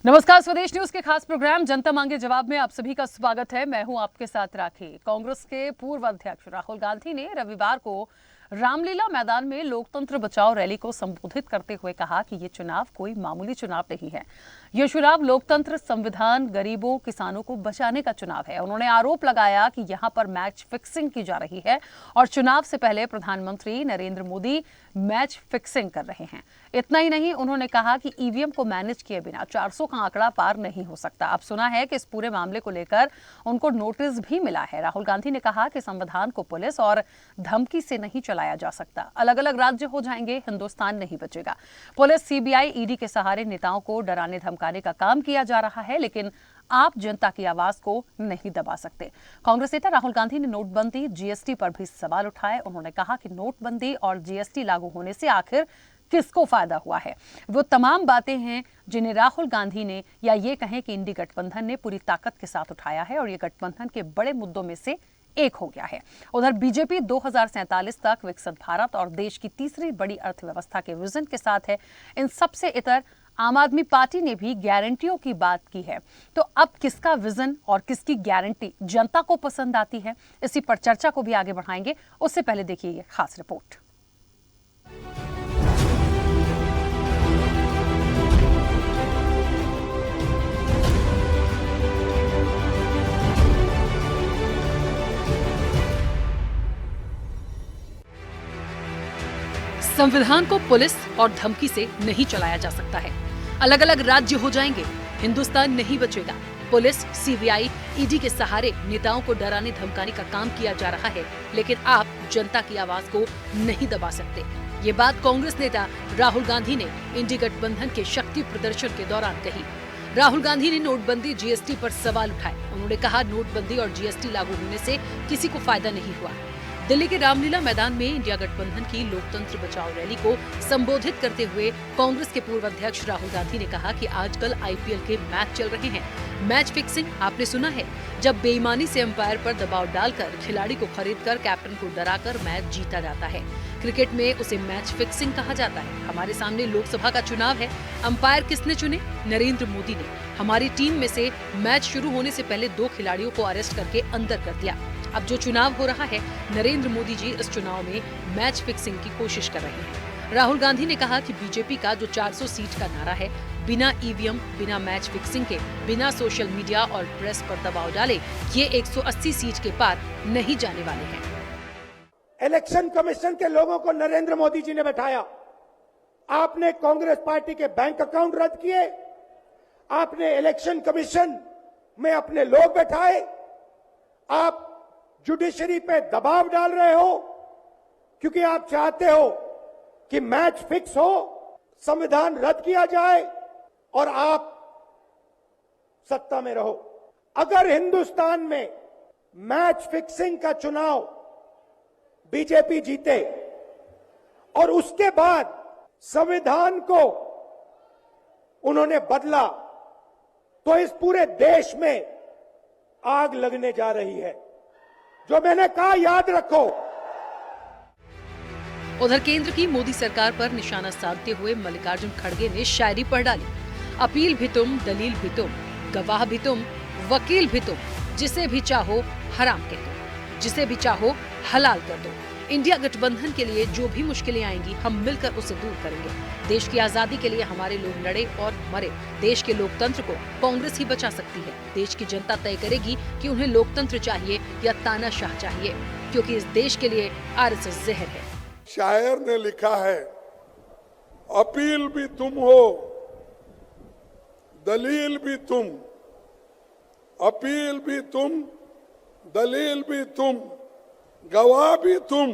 नमस्कार, स्वदेश न्यूज के खास प्रोग्राम जनता मांगे जवाब में आप सभी का स्वागत है। मैं हूं आपके साथ राखी। कांग्रेस के पूर्व अध्यक्ष राहुल गांधी ने रविवार को रामलीला मैदान में लोकतंत्र बचाओ रैली को संबोधित करते हुए कहा कि ये चुनाव कोई मामूली चुनाव नहीं है। ये चुनाव लोकतंत्र, संविधान, गरीबों, किसानों को बचाने का चुनाव है। उन्होंने आरोप लगाया कि यहां पर मैच फिक्सिंग की जा रही है और चुनाव से पहले प्रधानमंत्री नरेंद्र मोदी मैच फिक्सिंग कर रहे हैं। इतना ही नहीं, उन्होंने कहा कि ईवीएम को मैनेज किए बिना 400 का आंकड़ा पार नहीं हो सकता। अब सुना है कि इस पूरे मामले को लेकर उनको नोटिस भी मिला है। राहुल गांधी ने कहा कि संविधान को पुलिस और धमकी से नहीं चलाया जा सकता। अलग अलग राज्य हो जाएंगे, हिंदुस्तान नहीं बचेगा। पुलिस, सीबीआई, ईडी के सहारे नेताओं को डराने धमकाने का काम किया जा रहा है, लेकिन आप जनता की आवाज को नहीं दबा सकते। कांग्रेस नेता राहुल गांधी ने नोटबंदी, जीएसटी पर भी सवाल उठाए। उन्होंने कहा कि नोटबंदी और जीएसटी लागू होने से आखिर किसको फायदा हुआ है। वो तमाम बातें हैं जिन्हें राहुल गांधी ने, या ये कहें कि इंडी गठबंधन ने पूरी ताकत के साथ उठाया है और ये गठबंधन के बड़े मुद्दों में से एक हो गया है। उधर बीजेपी 2047 तक विकसित भारत और देश की तीसरी बड़ी अर्थव्यवस्था के विजन के साथ है। इन सबसे इतर आम आदमी पार्टी ने भी गारंटियों की बात की है। तो अब किसका विजन और किसकी गारंटी जनता को पसंद आती है, इसी पर चर्चा को भी आगे बढ़ाएंगे। उससे पहले देखिए ये खास रिपोर्ट। संविधान को पुलिस और धमकी से नहीं चलाया जा सकता है। अलग अलग राज्य हो जाएंगे, हिंदुस्तान नहीं बचेगा। पुलिस, सीबीआई, ईडी के सहारे नेताओं को डराने धमकाने का काम किया जा रहा है, लेकिन आप जनता की आवाज को नहीं दबा सकते। ये बात कांग्रेस नेता राहुल गांधी ने इंडी गठबंधन के शक्ति प्रदर्शन के दौरान कही। राहुल गांधी ने नोटबंदी, जीएसटी पर सवाल उठाए। उन्होंने कहा, नोटबंदी और जीएसटी लागू होने से किसी को फायदा नहीं हुआ। दिल्ली के रामलीला मैदान में इंडिया गठबंधन की लोकतंत्र बचाओ रैली को संबोधित करते हुए कांग्रेस के पूर्व अध्यक्ष राहुल गांधी ने कहा कि आजकल आईपीएल के मैच चल रहे हैं। मैच फिक्सिंग आपने सुना है, जब बेईमानी से अंपायर पर दबाव डालकर खिलाड़ी को खरीदकर कैप्टन को डराकर मैच जीता जाता है। क्रिकेट में उसे मैच फिक्सिंग कहा जाता है। हमारे सामने लोकसभा का चुनाव है। अंपायर किसने चुने? नरेंद्र मोदी ने। हमारी टीम में से मैच शुरू होने से पहले 2 खिलाड़ियों को अरेस्ट करके अंदर कर दिया। अब जो चुनाव हो रहा है, नरेंद्र मोदी जी इस चुनाव में मैच फिक्सिंग की कोशिश कर रहे हैं। राहुल गांधी ने कहा कि बीजेपी का जो 400 सीट का नारा है, बिना ईवीएम, बिना मैच फिक्सिंग के, बिना सोशल मीडिया और प्रेस पर दबाव डाले, ये 180 सीट के पार नहीं जाने वाले हैं। इलेक्शन कमीशन के लोगों को नरेंद्र मोदी जी ने बैठाया। आपने कांग्रेस पार्टी के बैंक अकाउंट रद्द किए, आपने इलेक्शन कमीशन में अपने लोग बैठाए, आप जुडिशरी पे दबाव डाल रहे हो क्योंकि आप चाहते हो कि मैच फिक्स हो, संविधान रद्द किया जाए और आप सत्ता में रहो। अगर हिंदुस्तान में मैच फिक्सिंग का चुनाव बीजेपी जीते और उसके बाद संविधान को उन्होंने बदला, तो इस पूरे देश में आग लगने जा रही है। जो मैंने कहा याद रखो। उधर केंद्र की मोदी सरकार पर निशाना साधते हुए मल्लिकार्जुन खड़गे ने शायरी पढ़ डाली। अपील भी तुम, दलील भी तुम, गवाह भी तुम, वकील भी तुम, जिसे भी चाहो हराम कह दो, जिसे भी चाहो हलाल कर दो। इंडिया गठबंधन के लिए जो भी मुश्किलें आएंगी, हम मिलकर उसे दूर करेंगे। देश की आजादी के लिए हमारे लोग लड़े और मरे। देश के लोकतंत्र को कांग्रेस ही बचा सकती है। देश की जनता तय करेगी कि उन्हें लोकतंत्र चाहिए या तानाशाह चाहिए, क्योंकि इस देश के लिए आरएसएस जहर है। शायर ने लिखा है, अपील भी तुम हो, दलील भी तुम, अपील भी तुम, दलील भी तुम, गवाह भी तुम,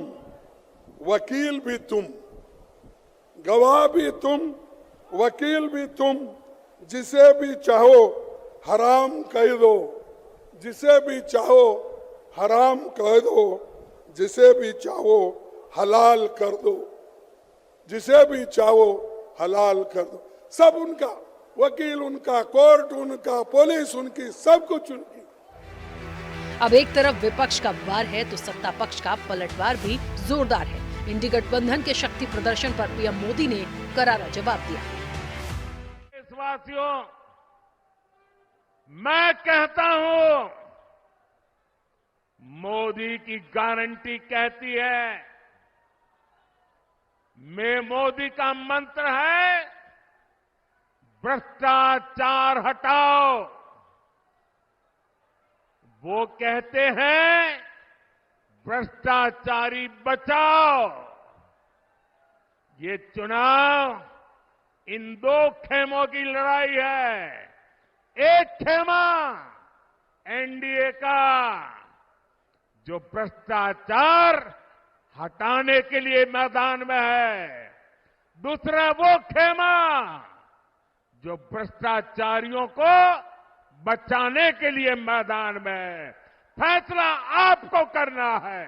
वकील भी तुम, गवाह भी तुम, वकील भी तुम, जिसे भी चाहो हराम कह दो, जिसे भी चाहो हराम कह दो, जिसे भी चाहो हलाल कर दो, जिसे भी चाहो हलाल कर दो। सब उनका, वकील उनका, कोर्ट उनका, पुलिस उनकी, सब कुछ उनकी। अब एक तरफ विपक्ष का वार है तो सत्ता पक्ष का पलटवार भी जोरदार है। इंडी गठबंधन के शक्ति प्रदर्शन पर पीएम मोदी ने करारा जवाब दिया। देशवासियों, मैं कहता हूं, मोदी की गारंटी कहती है, मोदी का मंत्र है भ्रष्टाचार हटाओ। वो कहते हैं भ्रष्टाचारी बचाओ। ये चुनाव इन दो खेमों की लड़ाई है। एक खेमा एनडीए का, जो भ्रष्टाचार हटाने के लिए मैदान में है। दूसरा वो खेमा जो भ्रष्टाचारियों को बचाने के लिए मैदान में है। फैसला आपको करना है।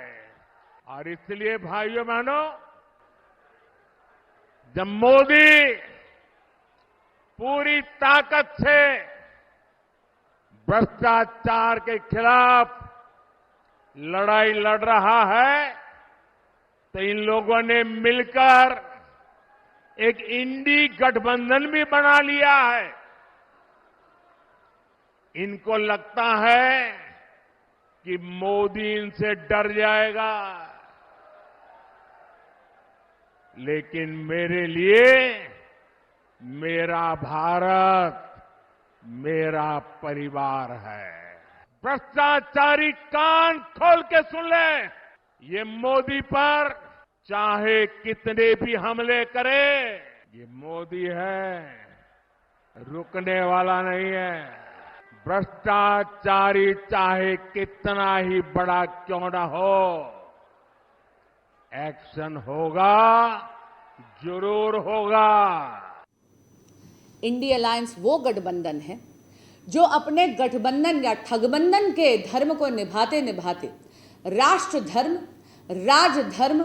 और इसलिए भाइयों बहनों, जब मोदी पूरी ताकत से भ्रष्टाचार के खिलाफ लड़ाई लड़ रहा है, तो इन लोगों ने मिलकर एक इंडी गठबंधन भी बना लिया है। इनको लगता है कि मोदी इनसे डर जाएगा, लेकिन मेरे लिए मेरा भारत मेरा परिवार है। भ्रष्टाचारी कान खोल के सुन ले, ये मोदी पर चाहे कितने भी हमले करे, ये मोदी है, रुकने वाला नहीं है। भ्रष्टाचारी चाहे कितना ही बड़ा क्यों ना हो, एक्शन होगा, जरूर होगा। इंडी अलायंस वो गठबंधन है जो अपने गठबंधन या ठगबंधन के धर्म को निभाते निभाते राष्ट्र धर्म, राजधर्म,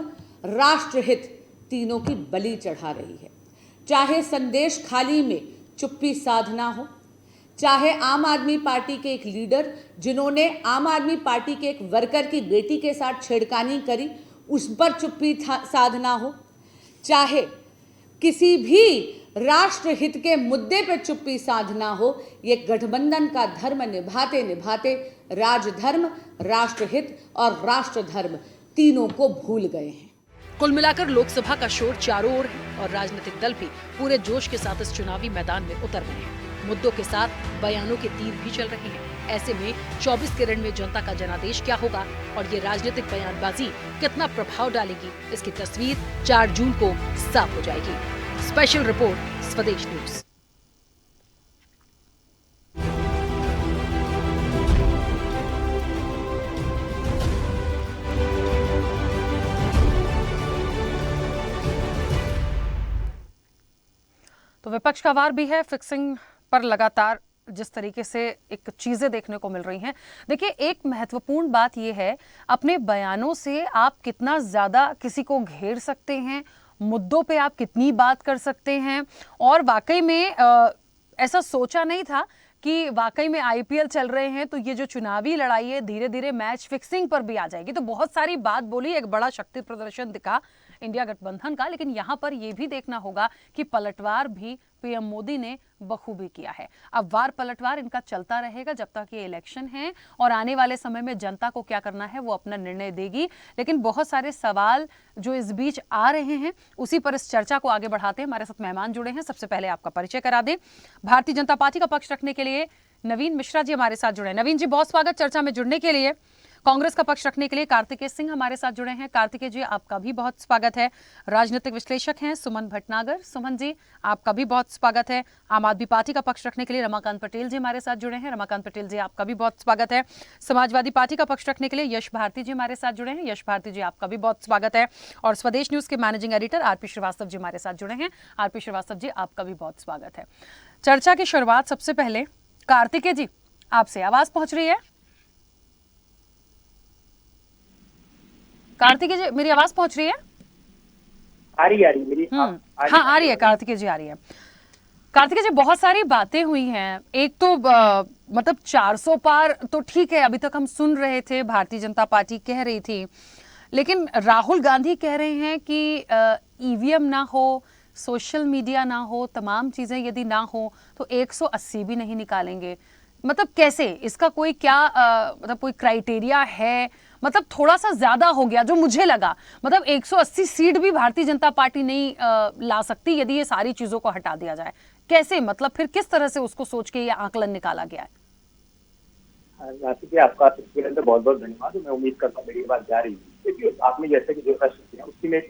राष्ट्रहित तीनों की बलि चढ़ा रही है। चाहे संदेश खाली में चुप्पी साधना हो, चाहे आम आदमी पार्टी के एक लीडर जिन्होंने आम आदमी पार्टी के एक वर्कर की बेटी के साथ छेड़खानी करी, उस पर चुप्पी साधना हो, चाहे किसी भी राष्ट्रहित के मुद्दे पर चुप्पी साधना हो, ये गठबंधन का धर्म निभाते निभाते राजधर्म, राष्ट्रहित और राष्ट्रधर्म तीनों को भूल गए हैं। कुल मिलाकर लोकसभा का शोर चारों ओर है और राजनीतिक दल भी पूरे जोश के साथ इस चुनावी मैदान में उतर गए हैं। मुद्दों के साथ बयानों के तीर भी चल रहे हैं। ऐसे में 24 के रण में जनता का जनादेश क्या होगा और ये राजनीतिक बयानबाजी कितना प्रभाव डालेगी, इसकी तस्वीर 4 जून को साफ हो जाएगी। स्पेशल रिपोर्ट, स्वदेश न्यूज। तो विपक्ष का वार भी है। फिक्सिंग पर लगातार जिस तरीके से एक चीजें देखने को मिल रही हैं, देखिए एक महत्वपूर्ण बात यह है, अपने बयानों से आप कितना ज्यादा किसी को घेर सकते हैं, मुद्दों पे आप कितनी बात कर सकते हैं। और वाकई में ऐसा सोचा नहीं था कि वाकई में आईपीएल चल रहे हैं तो ये जो चुनावी लड़ाई है धीरे धीरे मैच फिक्सिंग पर भी आ जाएगी। तो बहुत सारी बात बोली, एक बड़ा शक्ति प्रदर्शन दिखा इंडिया गठबंधन का, लेकिन यहां पर यह भी देखना होगा कि पलटवार भी पीएम मोदी ने बखूबी किया है। अब वार पलटवार इनका चलता रहेगा जब तक ये इलेक्शन है, और आने वाले समय में जनता को क्या करना है वो अपना निर्णय देगी। लेकिन बहुत सारे सवाल जो इस बीच आ रहे हैं, उसी पर इस चर्चा को आगे बढ़ाते हैं। हमारे साथ मेहमान जुड़े हैं, सबसे पहले आपका परिचय करा दें। भारतीय जनता पार्टी का पक्ष रखने के लिए नवीन मिश्रा जी हमारे साथ जुड़े हैं। नवीन जी, बहुत स्वागत चर्चा में जुड़ने के लिए। कांग्रेस का पक्ष रखने के लिए कार्तिकेय सिंह हमारे साथ जुड़े हैं। कार्तिकेय जी, आपका भी बहुत स्वागत है। राजनीतिक विश्लेषक हैं सुमन भटनागर। सुमन जी, आपका भी बहुत स्वागत है। आम आदमी पार्टी का पक्ष रखने के लिए रमाकांत पटेल जी हमारे साथ जुड़े हैं। रमाकांत पटेल जी, आपका भी बहुत स्वागत है। समाजवादी पार्टी का पक्ष रखने के लिए यश भारती जी हमारे साथ जुड़े हैं। यश भारती जी, आपका भी बहुत स्वागत है। और स्वदेश न्यूज के managing editor RP Srivastava ji हमारे साथ जुड़े हैं। आरपी श्रीवास्तव जी, आपका भी बहुत स्वागत है। चर्चा की शुरुआत सबसे पहले कार्तिकेय जी आपसे। आवाज पहुंच रही है? कार्तिकेय जी, मेरी आवाज पहुंच रही है? आ रही मेरी। हाँ, आ रही है कार्तिकेय जी, आ रही है। कार्तिकेय जी, बहुत सारी बातें हुई हैं। एक तो मतलब 400 पार तो ठीक है, अभी तक हम सुन रहे थे, भारतीय जनता पार्टी कह रही थी, लेकिन राहुल गांधी कह रहे हैं कि ईवीएम ना हो, सोशल मीडिया ना हो, तमाम चीजें यदि ना हो तो 180 भी नहीं निकालेंगे। मतलब कैसे, इसका कोई क्या मतलब कोई क्राइटेरिया है? मतलब थोड़ा सा ज्यादा हो गया जो मुझे लगा। मतलब 180 सीट भी भारतीय जनता पार्टी नहीं ला सकती यदि ये सारी चीजों को हटा दिया जाए। कैसे, मतलब फिर किस तरह से उसको सोच के ये आकलन निकाला गया है? राशि जी, आपका बहुत बहुत धन्यवाद। मैं उम्मीद करता हूँ मेरी बात जा रही है। देखिए, आपने जैसे कि जो प्रश्न किया उसकी में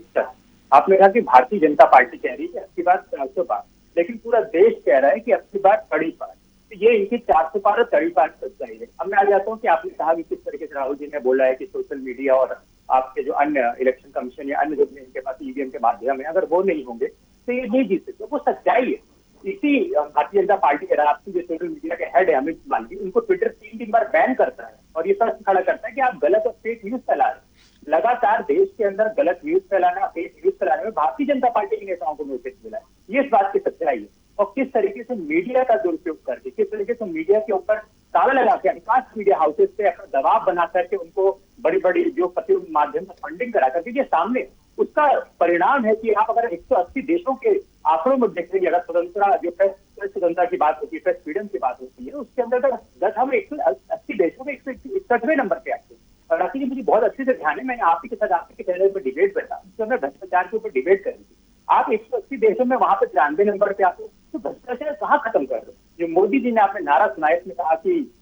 आपने कहा कि भारतीय जनता पार्टी कह रही है कि अब की बार 400 पार, लेकिन पूरा देश कह रहा है कि अब की बार कड़ी पार। तो ये इनकी 400 पार और कड़ी पार सच्चाई है। अब मैं आ जाता हूँ कि आपने कहा कि किस तरीके से राहुल जी ने बोला है कि सोशल मीडिया और आपके जो अन्य इलेक्शन कमीशन या अन्य जो भी इनके पास ईवीएम के माध्यम है, अगर वो नहीं होंगे तो ये नहीं जीत सकते। वो सच्चाई है। इसी भारतीय जनता पार्टी के राष्ट्रीय जो सोशल मीडिया के हेड है अमित मालवीय, उनको ट्विटर 3 बार बैन करता है और ये सच खड़ा करता है कि आप गलत और फेक न्यूज फैला रहे हैं। लगातार देश के अंदर गलत न्यूज फैलाना, फेक न्यूज फैलाने में भारतीय जनता पार्टी के नेताओं को नोटिस मिला है। ये इस बात की सच्चाई है। और किस तरीके से मीडिया का दुरुपयोग करके, किस तरीके से मीडिया के ऊपर ताला लगा के अधिकांश मीडिया हाउसेस पे अपना दबाव बना करके उनको बड़ी बड़ी जो प्रतियोगी माध्यम से फंडिंग करा करके ये सामने, उसका परिणाम है कि आप अगर 180 देशों के आंकड़ों में देखेंगे, अगर स्वतंत्रता जो प्रेस स्वतंत्रता की बात होती है, प्रेस फ्रीडम की बात होती है, उसके अंदर अगर हम 180 देशों में 161वें नंबर पे आते हैं। और राशि जी, मुझे बहुत अच्छे से ध्यान है, मैंने आप ही के साथ आपके चैनल पर डिबेट बैठा, उसके अंदर भ्रष्टाचार के ऊपर डिबेट करी थी। आप 180 देशों में वहां पे 93 नंबर पे आते हो, तो भ्रष्टाचार कहाँ खत्म कर दो? जो मोदी जी ने आपने नारा सुनाया, इसमें कहा कि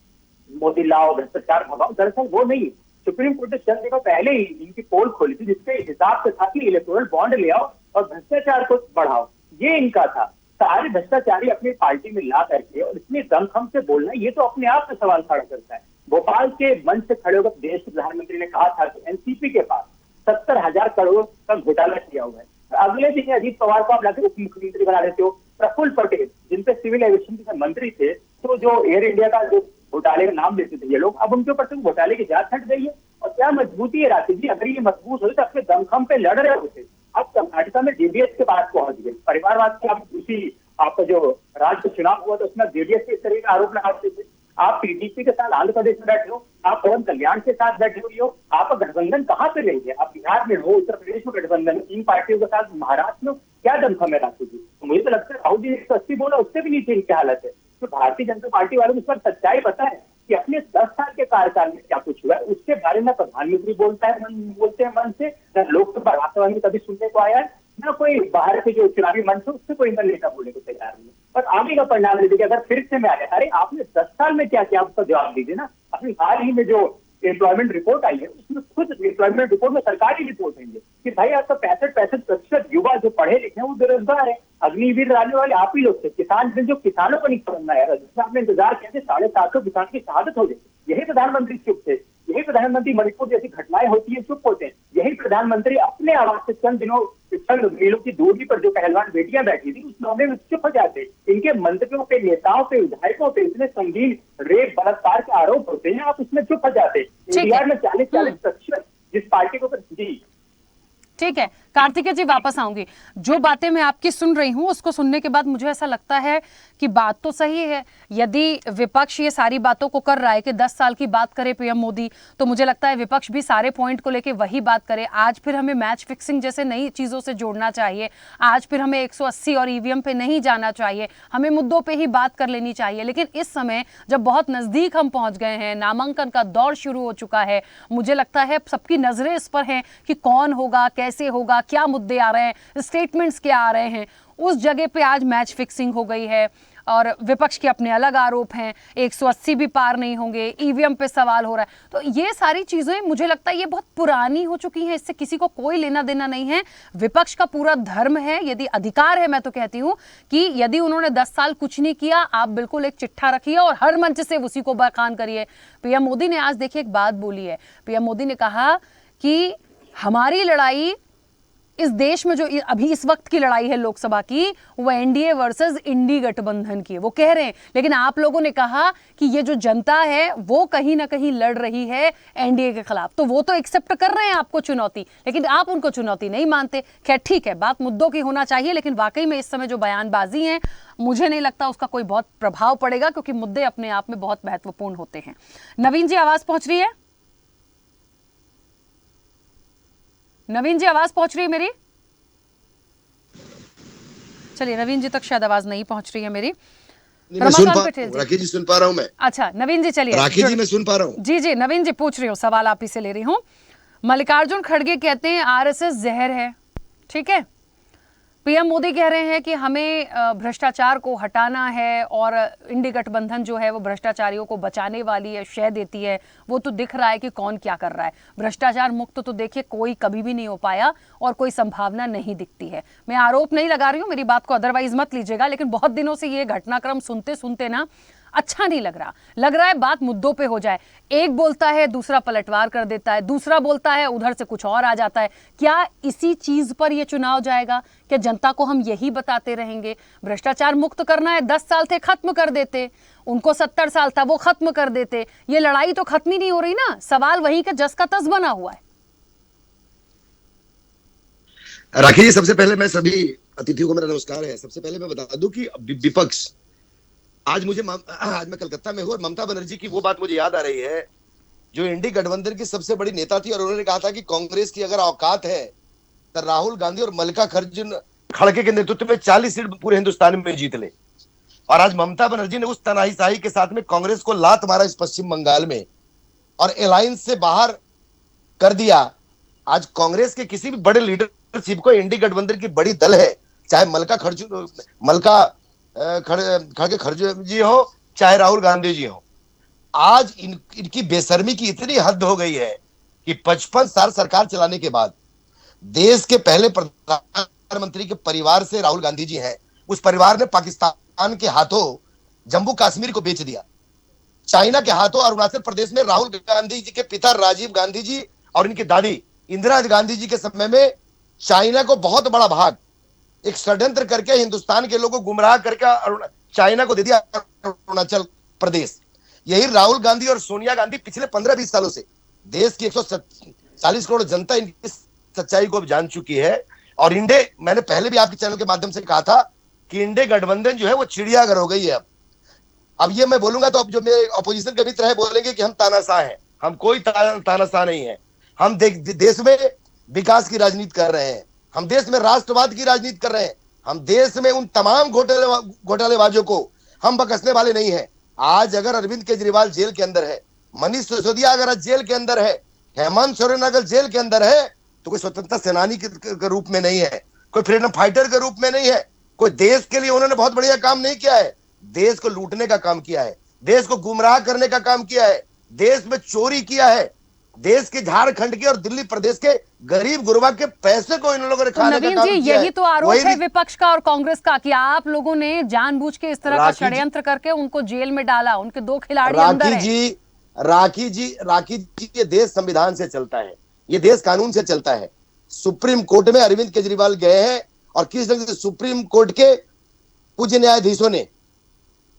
मोदी लाओ, भ्रष्टाचार भगाओ, दरअसल वो नहीं। सुप्रीम कोर्ट ने चंद दिनों पहले ही इनकी पोल खोली थी जिसके हिसाब से था कि इलेक्टोरल बॉन्ड ले आओ और भ्रष्टाचार को बढ़ाओ। ये इनका था। सारे भ्रष्टाचारी अपनी पार्टी में ला करके और इतनी दमखम से बोलना, ये तो अपने आप में सवाल खड़ा करता है। भोपाल के मंच से खड़े होकर देश के प्रधानमंत्री ने कहा था कि एनसीपी के पास 70,000 करोड़ का घोटाला किया हुआ है। अगले दिन अजीत पवार को आप लाकर उप मुख्यमंत्री बना देते हो। प्रफुल्ल पटेल, जिनपे सिविल एविएशन के मंत्री थे, तो जो एयर इंडिया का जो घोटाले का नाम देते थे ये लोग, अब उनके ऊपर से घोटाले की जांच हट गई है। और क्या मजबूती है राशि जी, अगर ये मजबूत होते तो अपने दमखम पे लड़ रहे होते। अब कर्नाटक में जेडीएस के पास पहुंच गए। परिवारवाद के आप उसी आपका जो राज्य चुनाव हुआ था उसमें जेडीएस के इस तरह का आरोप लगाते थे। आप पीडीपी के साथ आंध्र प्रदेश में बैठे हो, आप पवन कल्याण के साथ बैठे हुई हो, आपका गठबंधन कहाँ पे रही है? आप बिहार में हो, उत्तर प्रदेश में गठबंधन 3 पार्टियों के साथ, महाराष्ट्र में क्या दमखम है राशि जी? तो मुझे तो लगता है राहुल जी 180 बोला, उससे भी नीचे इनकी हालत है। तो भारतीय जनता पार्टी वालों को इस पर सच्चाई पता है कि अपने 10 साल के कार्यकाल में क्या कुछ हुआ है। उसके बारे में प्रधानमंत्री बोलते हैं मन से, न लोकसभा राज्यसभा में कभी सुनने को आया है, न कोई बाहर के जो चुनावी मंच है उससे कोई नेता बोलने को तैयार नहीं। और आगे का परिणाम देखिए, अगर फिर से मैं आ गया, अरे आपने 10 साल में क्या किया, उसका जवाब दीजिए ना। अपनी हाल ही में जो एम्प्लॉयमेंट रिपोर्ट आई है उसमें खुद एम्प्लॉयमेंट रिपोर्ट में सरकारी रिपोर्ट है कि भाई आपका 65% युवा जो पढ़े लिखे हैं वो बेरोजगार है। अग्निवीर डालने वाले आप ही लोग थे। किसान जो किसानों को नहीं समझना है, जिसमें आपने इंतजार किया 750 किसान की शहादत हो गई, यही प्रधानमंत्री चुप थे। यही प्रधानमंत्री मणिपुर जैसी घटनाएं होती है चुप होते हैं। यही प्रधानमंत्री अपने आवास से चंद मीलों की दूरी पर जो पहलवान बेटियां बैठी थी उस मामले में चुप हो जाते। इनके मंत्रियों पे, नेताओं पे, विधायकों पे इतने संगीन रेप बलात्कार के आरोप होते हैं, आप उसमें चुप हो जाते। बिहार में 40% जिस पार्टी को जी। ठीक है कार्तिकेय जी, वापस आऊंगी। जो बातें मैं आपकी सुन रही हूं उसको सुनने के बाद मुझे ऐसा लगता है कि बात तो सही है। यदि विपक्ष ये सारी बातों को कर रहा है कि 10 साल की बात करे पीएम मोदी, तो मुझे लगता है विपक्ष भी सारे पॉइंट को लेके वही बात करे। आज फिर हमें मैच फिक्सिंग जैसे नई चीजों से जोड़ना चाहिए। आज फिर हमें 180 और ईवीएम पे नहीं जाना चाहिए, हमें मुद्दों पे ही बात कर लेनी चाहिए। लेकिन इस समय जब बहुत नजदीक हम पहुंच गए हैं, नामांकन का दौर शुरू हो चुका है, मुझे लगता है सबकी नजरें इस पर हैं कि कौन होगा, कैसे होगा, क्या मुद्दे आ रहे हैं, स्टेटमेंट्स क्या आ रहे हैं। उस जगह पे आज मैच फिक्सिंग हो गई है और विपक्ष के अपने अलग आरोप हैं। 180 भी पार नहीं होंगे, ईवीएम पे सवाल हो रहा है। तो ये सारी चीजें मुझे लगता है ये बहुत पुरानी हो चुकी हैं, इससे किसी को कोई लेना देना नहीं है। विपक्ष का पूरा धर्म है, यदि अधिकार है, मैं तो कहती हूं कि यदि उन्होंने 10 साल कुछ नहीं किया, आप बिल्कुल एक चिट्ठा रखिए और हर मंच से उसी को बयान करिए। पीएम मोदी ने आज देखिए एक बात बोली है। पीएम मोदी ने कहा कि हमारी लड़ाई इस देश में जो अभी इस वक्त की लड़ाई है लोकसभा की, वो एनडीए वर्सेस इंडी गठबंधन की है। वो कह रहे हैं, लेकिन आप लोगों ने कहा कि ये जो जनता है वो कहीं ना कहीं लड़ रही है एनडीए के खिलाफ, तो वो तो एक्सेप्ट कर रहे हैं आपको चुनौती, लेकिन आप उनको चुनौती नहीं मानते। खैर ठीक है, बात मुद्दों की होना चाहिए, लेकिन वाकई में इस समय जो बयानबाजी है मुझे नहीं लगता उसका कोई बहुत प्रभाव पड़ेगा, क्योंकि मुद्दे अपने आप में बहुत महत्वपूर्ण होते हैं। नवीन जी आवाज पहुंच रही है? नवीन जी आवाज पहुंच रही है मेरी? चलिए, नवीन जी तक शायद आवाज नहीं पहुंच रही है मेरी। नहीं, मैं सुन रमाकांत पा पटेल जी। राखी जी सुन पा रहा हूं मैं। अच्छा नवीन जी चलिए। राखी जी मैं सुन पा रहा हूं। जी जी नवीन जी पूछ रही हूँ, सवाल आप ही से ले रही हूँ। मल्लिकार्जुन खड़गे कहते हैं आरएसएस जहर है, ठीक है। पीएम मोदी कह रहे हैं कि हमें भ्रष्टाचार को हटाना है और इंडी गठबंधन जो है वो भ्रष्टाचारियों को बचाने वाली है, शय देती है। वो तो दिख रहा है कि कौन क्या कर रहा है। भ्रष्टाचार मुक्त तो देखिए कोई कभी भी नहीं हो पाया और कोई संभावना नहीं दिखती है। मैं आरोप नहीं लगा रही हूँ, मेरी बात को अदरवाइज मत लीजिएगा, लेकिन बहुत दिनों से ये घटनाक्रम सुनते सुनते ना अच्छा नहीं लग रहा है बात मुद्दों पे हो जाए। एक बोलता है दूसरा पलटवार कर देता है, दूसरा बोलता है उधर से कुछ और आ जाता है। क्या इसी चीज पर यह चुनाव जाएगा? क्या जनता को हम यही बताते रहेंगे भ्रष्टाचार मुक्त करना है? 10 साल थे खत्म कर देते, उनको 70 साल था वो खत्म कर देते। ये लड़ाई तो खत्म ही नहीं हो रही ना, सवाल वही का जस का तस बना हुआ है। राखी जी सबसे पहले मैं सभी अतिथियों को मेरा नमस्कार है। सबसे पहले मैं बता दूं कि विपक्ष आज मैं कलकत्ता में हूं और ममता बनर्जी की वो बात मुझे याद आ रही है जो इंडी गठबंधन की सबसे बड़ी नेता थी और उन्होंने कहा था कि कांग्रेस की अगर औकात है तो राहुल गांधी और मल्लिकार्जुन खड़गे के नेतृत्व में 40 सीट पूरे हिंदुस्तान में जीत ले। और आज ममता बनर्जी ने उस तनाशाही के साथ में कांग्रेस को लात मारा इस पश्चिम बंगाल में और अलायंस से बाहर कर दिया। आज कांग्रेस के किसी भी बड़े लीडरशिप को इंडी गठबंधन की बड़ी दल है, चाहे खड़गे जी हो चाहे राहुल गांधी जी हो। आज इनकी बेशर्मी की इतनी हद हो गई है कि 55 साल सरकार चलाने के बाद देश के पहले प्रधानमंत्री के परिवार से राहुल गांधी जी हैं। उस परिवार ने पाकिस्तान के हाथों जम्मू कश्मीर को बेच दिया, चाइना के हाथों अरुणाचल प्रदेश में राहुल गांधी जी के पिता राजीव गांधी जी और इनकी दादी इंदिरा गांधी जी के समय में चाइना को बहुत बड़ा भाग एक षड्यंत्र करके हिंदुस्तान के लोगों को गुमराह करके चाइना को दे दिया अरुणाचल प्रदेश। यही राहुल गांधी और सोनिया गांधी पिछले 15-20 सालों से देश की 140 करोड़ जनता इनकी सच्चाई को जान चुकी है। और मैंने पहले भी आपके चैनल के माध्यम से कहा था कि इंडे गठबंधन जो है वो चिड़ियाघर हो गई है। अब ये मैं बोलूंगा तो अब जो मेरे अपोजिशन के मित्र है बोलेंगे कि हम तानाशाह हैं। हम कोई तानाशाह नहीं है। हम देश में विकास की राजनीति कर रहे हैं, हम देश में राष्ट्रवाद की राजनीति कर रहे हैं, हम देश में उन तमाम घोटालेबाजों को हम बख्शने वाले नहीं हैं। आज अगर अरविंद केजरीवाल जेल के अंदर है, मनीष सिसोदिया अगर जेल के अंदर है, हेमंत सोरेन अगर जेल के अंदर है तो कोई स्वतंत्रता सेनानी के रूप में नहीं है, कोई फ्रीडम फाइटर के रूप में नहीं है, कोई देश के लिए उन्होंने बहुत बढ़िया काम नहीं किया है। देश को लूटने का काम किया है, देश को गुमराह करने का काम किया है, देश में चोरी किया है, देश के झारखंड के और दिल्ली प्रदेश के गरीब गुरबा के पैसे को इन लोगों ने खाने का काम किया है। यही तो आरोप है विपक्ष का और कांग्रेस का कि आप लोगों ने जानबूझ के इस तरह का षड्यंत्र करके उनको जेल में डाला। उनके 2 खिलाड़ी अंदर हैं। राखी जी ये देश संविधान से चलता है, ये देश कानून से चलता है। सुप्रीम कोर्ट में अरविंद केजरीवाल गए हैं और किस ढंग से सुप्रीम कोर्ट के पूज्य न्यायाधीशों ने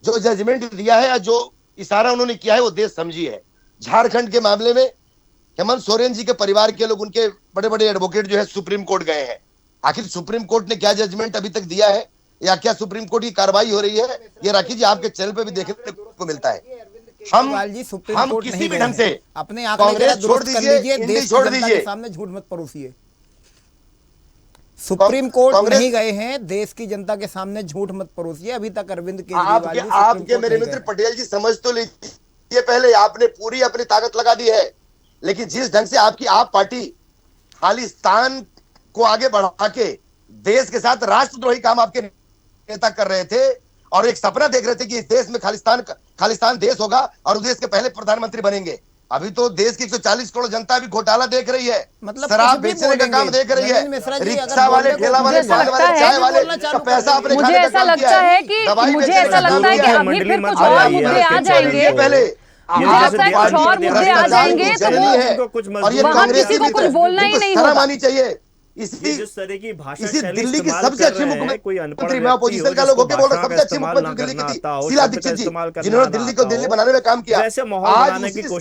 जो जजमेंट दिया है, जो इशारा उन्होंने किया है वो देश समझी है। झारखंड के मामले में हेमंत सोरेन जी के परिवार के लोग, उनके बड़े बड़े एडवोकेट जो है सुप्रीम कोर्ट गए हैं। आखिर सुप्रीम कोर्ट ने क्या जजमेंट अभी तक दिया है या क्या सुप्रीम कोर्ट की कार्रवाई हो रही है, ये राखी जी आपके चैनल पे भी देखने को मिलता है। हम किसी भी ढंग से अपने कांग्रेस छोड़ दीजिए, देश छोड़ दीजिए, सामने झूठ मत परोसिए। सुप्रीम कोर्ट नहीं गए हैं, देश की जनता के सामने झूठ मत परोसिए। अभी तक अरविंद केजरीवाल आपके मेरे मित्र पटेल जी समझ तो लीजिए, पहले आपने पूरी अपनी ताकत लगा दी है, लेकिन जिस ढंग से आपकी आप पार्टी खालिस्तान को आगे बढ़ा के देश के साथ राष्ट्रद्रोही काम आपके नेता कर रहे थे और एक सपना देख रहे थे कि इस देश में खालिस्तान देश होगा और उस देश के पहले प्रधानमंत्री बनेंगे। अभी तो देश की 140 करोड़ जनता भी घोटाला देख रही है, मतलब शराब बेचने का काम देख रही है, रिक्शा वाले, ठेला वाले, पान वाले, चाय वाले का पैसा अपने मुझे ऐसा लगता है कि अभी फिर कुछ और मुद्दे आ जाएंगे, पहले कुछ और मुद्दे आ जाएंगे तो वहाँ किसी को कुछ बोलना ही नहीं होगा। मानी चाहिए। इसी दिल्ली की सबसे अच्छी मुख्यमंत्री, मैं अपोजिशन का लोग होकर बोल रहा हूँ, सबसे अच्छी मुख्यमंत्री दिल्ली की थी शीला दीक्षित जी, जिन्होंने दिल्ली को दिल्ली बनाने में काम किया। आज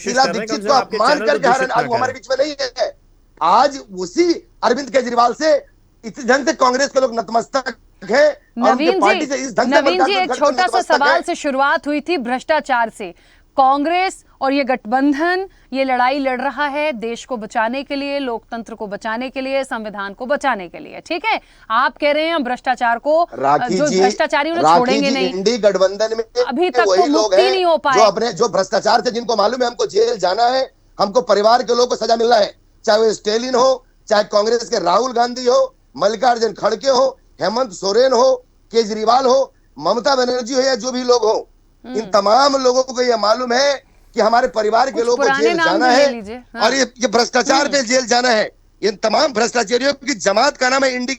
शीला दीक्षित को अपमान करके आज वो हमारे बीच में नहीं है। आज उसी अरविंद केजरीवाल से इस ढंग से कांग्रेस के लोग नतमस्तक है। नवीन जी, एक छोटा सा सवाल से शुरुआत हुई थी भ्रष्टाचार से। कांग्रेस और ये गठबंधन ये लड़ाई लड़ रहा है देश को बचाने के लिए, लोकतंत्र को बचाने के लिए, संविधान को बचाने के लिए। ठीक है, आप कह रहे हैं हम भ्रष्टाचार को, जो भ्रष्टाचारी उन्हें छोड़ेंगे नहीं। इंडी गठबंधन में अभी तक वही तो लोग मुक्ति हैं नहीं हो पाए। जो अपने जो भ्रष्टाचार से जिनको मालूम है हमको जेल जाना है, हमको परिवार के लोगों को सजा मिलना है, चाहे वो स्टेलिन हो, चाहे कांग्रेस के राहुल गांधी हो, मल्लिकार्जुन खड़गे हो, हेमंत सोरेन हो, केजरीवाल हो, ममता बनर्जी हो या जो भी लोग हो, इन तमाम लोगों को यह मालूम है कि हमारे परिवार के लोगों को जेल जाना है। हाँ। और ये भ्रष्टाचार पे जेल जाना है। इन तमाम भ्रष्टाचारियों की जमात का नाम है इंडी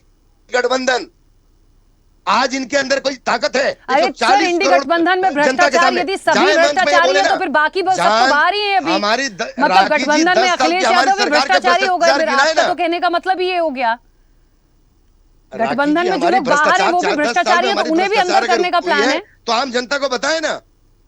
गठबंधन। आज इनके अंदर कोई ताकत है? अरे सर, इंडी गठबंधन में भ्रष्टाचार, यदि सभी भ्रष्टाचारी है तो फिर बाकी सब तो बाहर ही है अभी। हमारी मतलब गठबंधन में अखिलेश यादव भी भ्रष्टाचारी हो गए, फिर आपका तो कहने का मतलब ये हो गया गठबंधन में जो लोग बाहर है वो भी भ्रष्टाचारी है, तो उन्हें भी अंदर करने का प्लान है। तो आम जनता को बताए ना,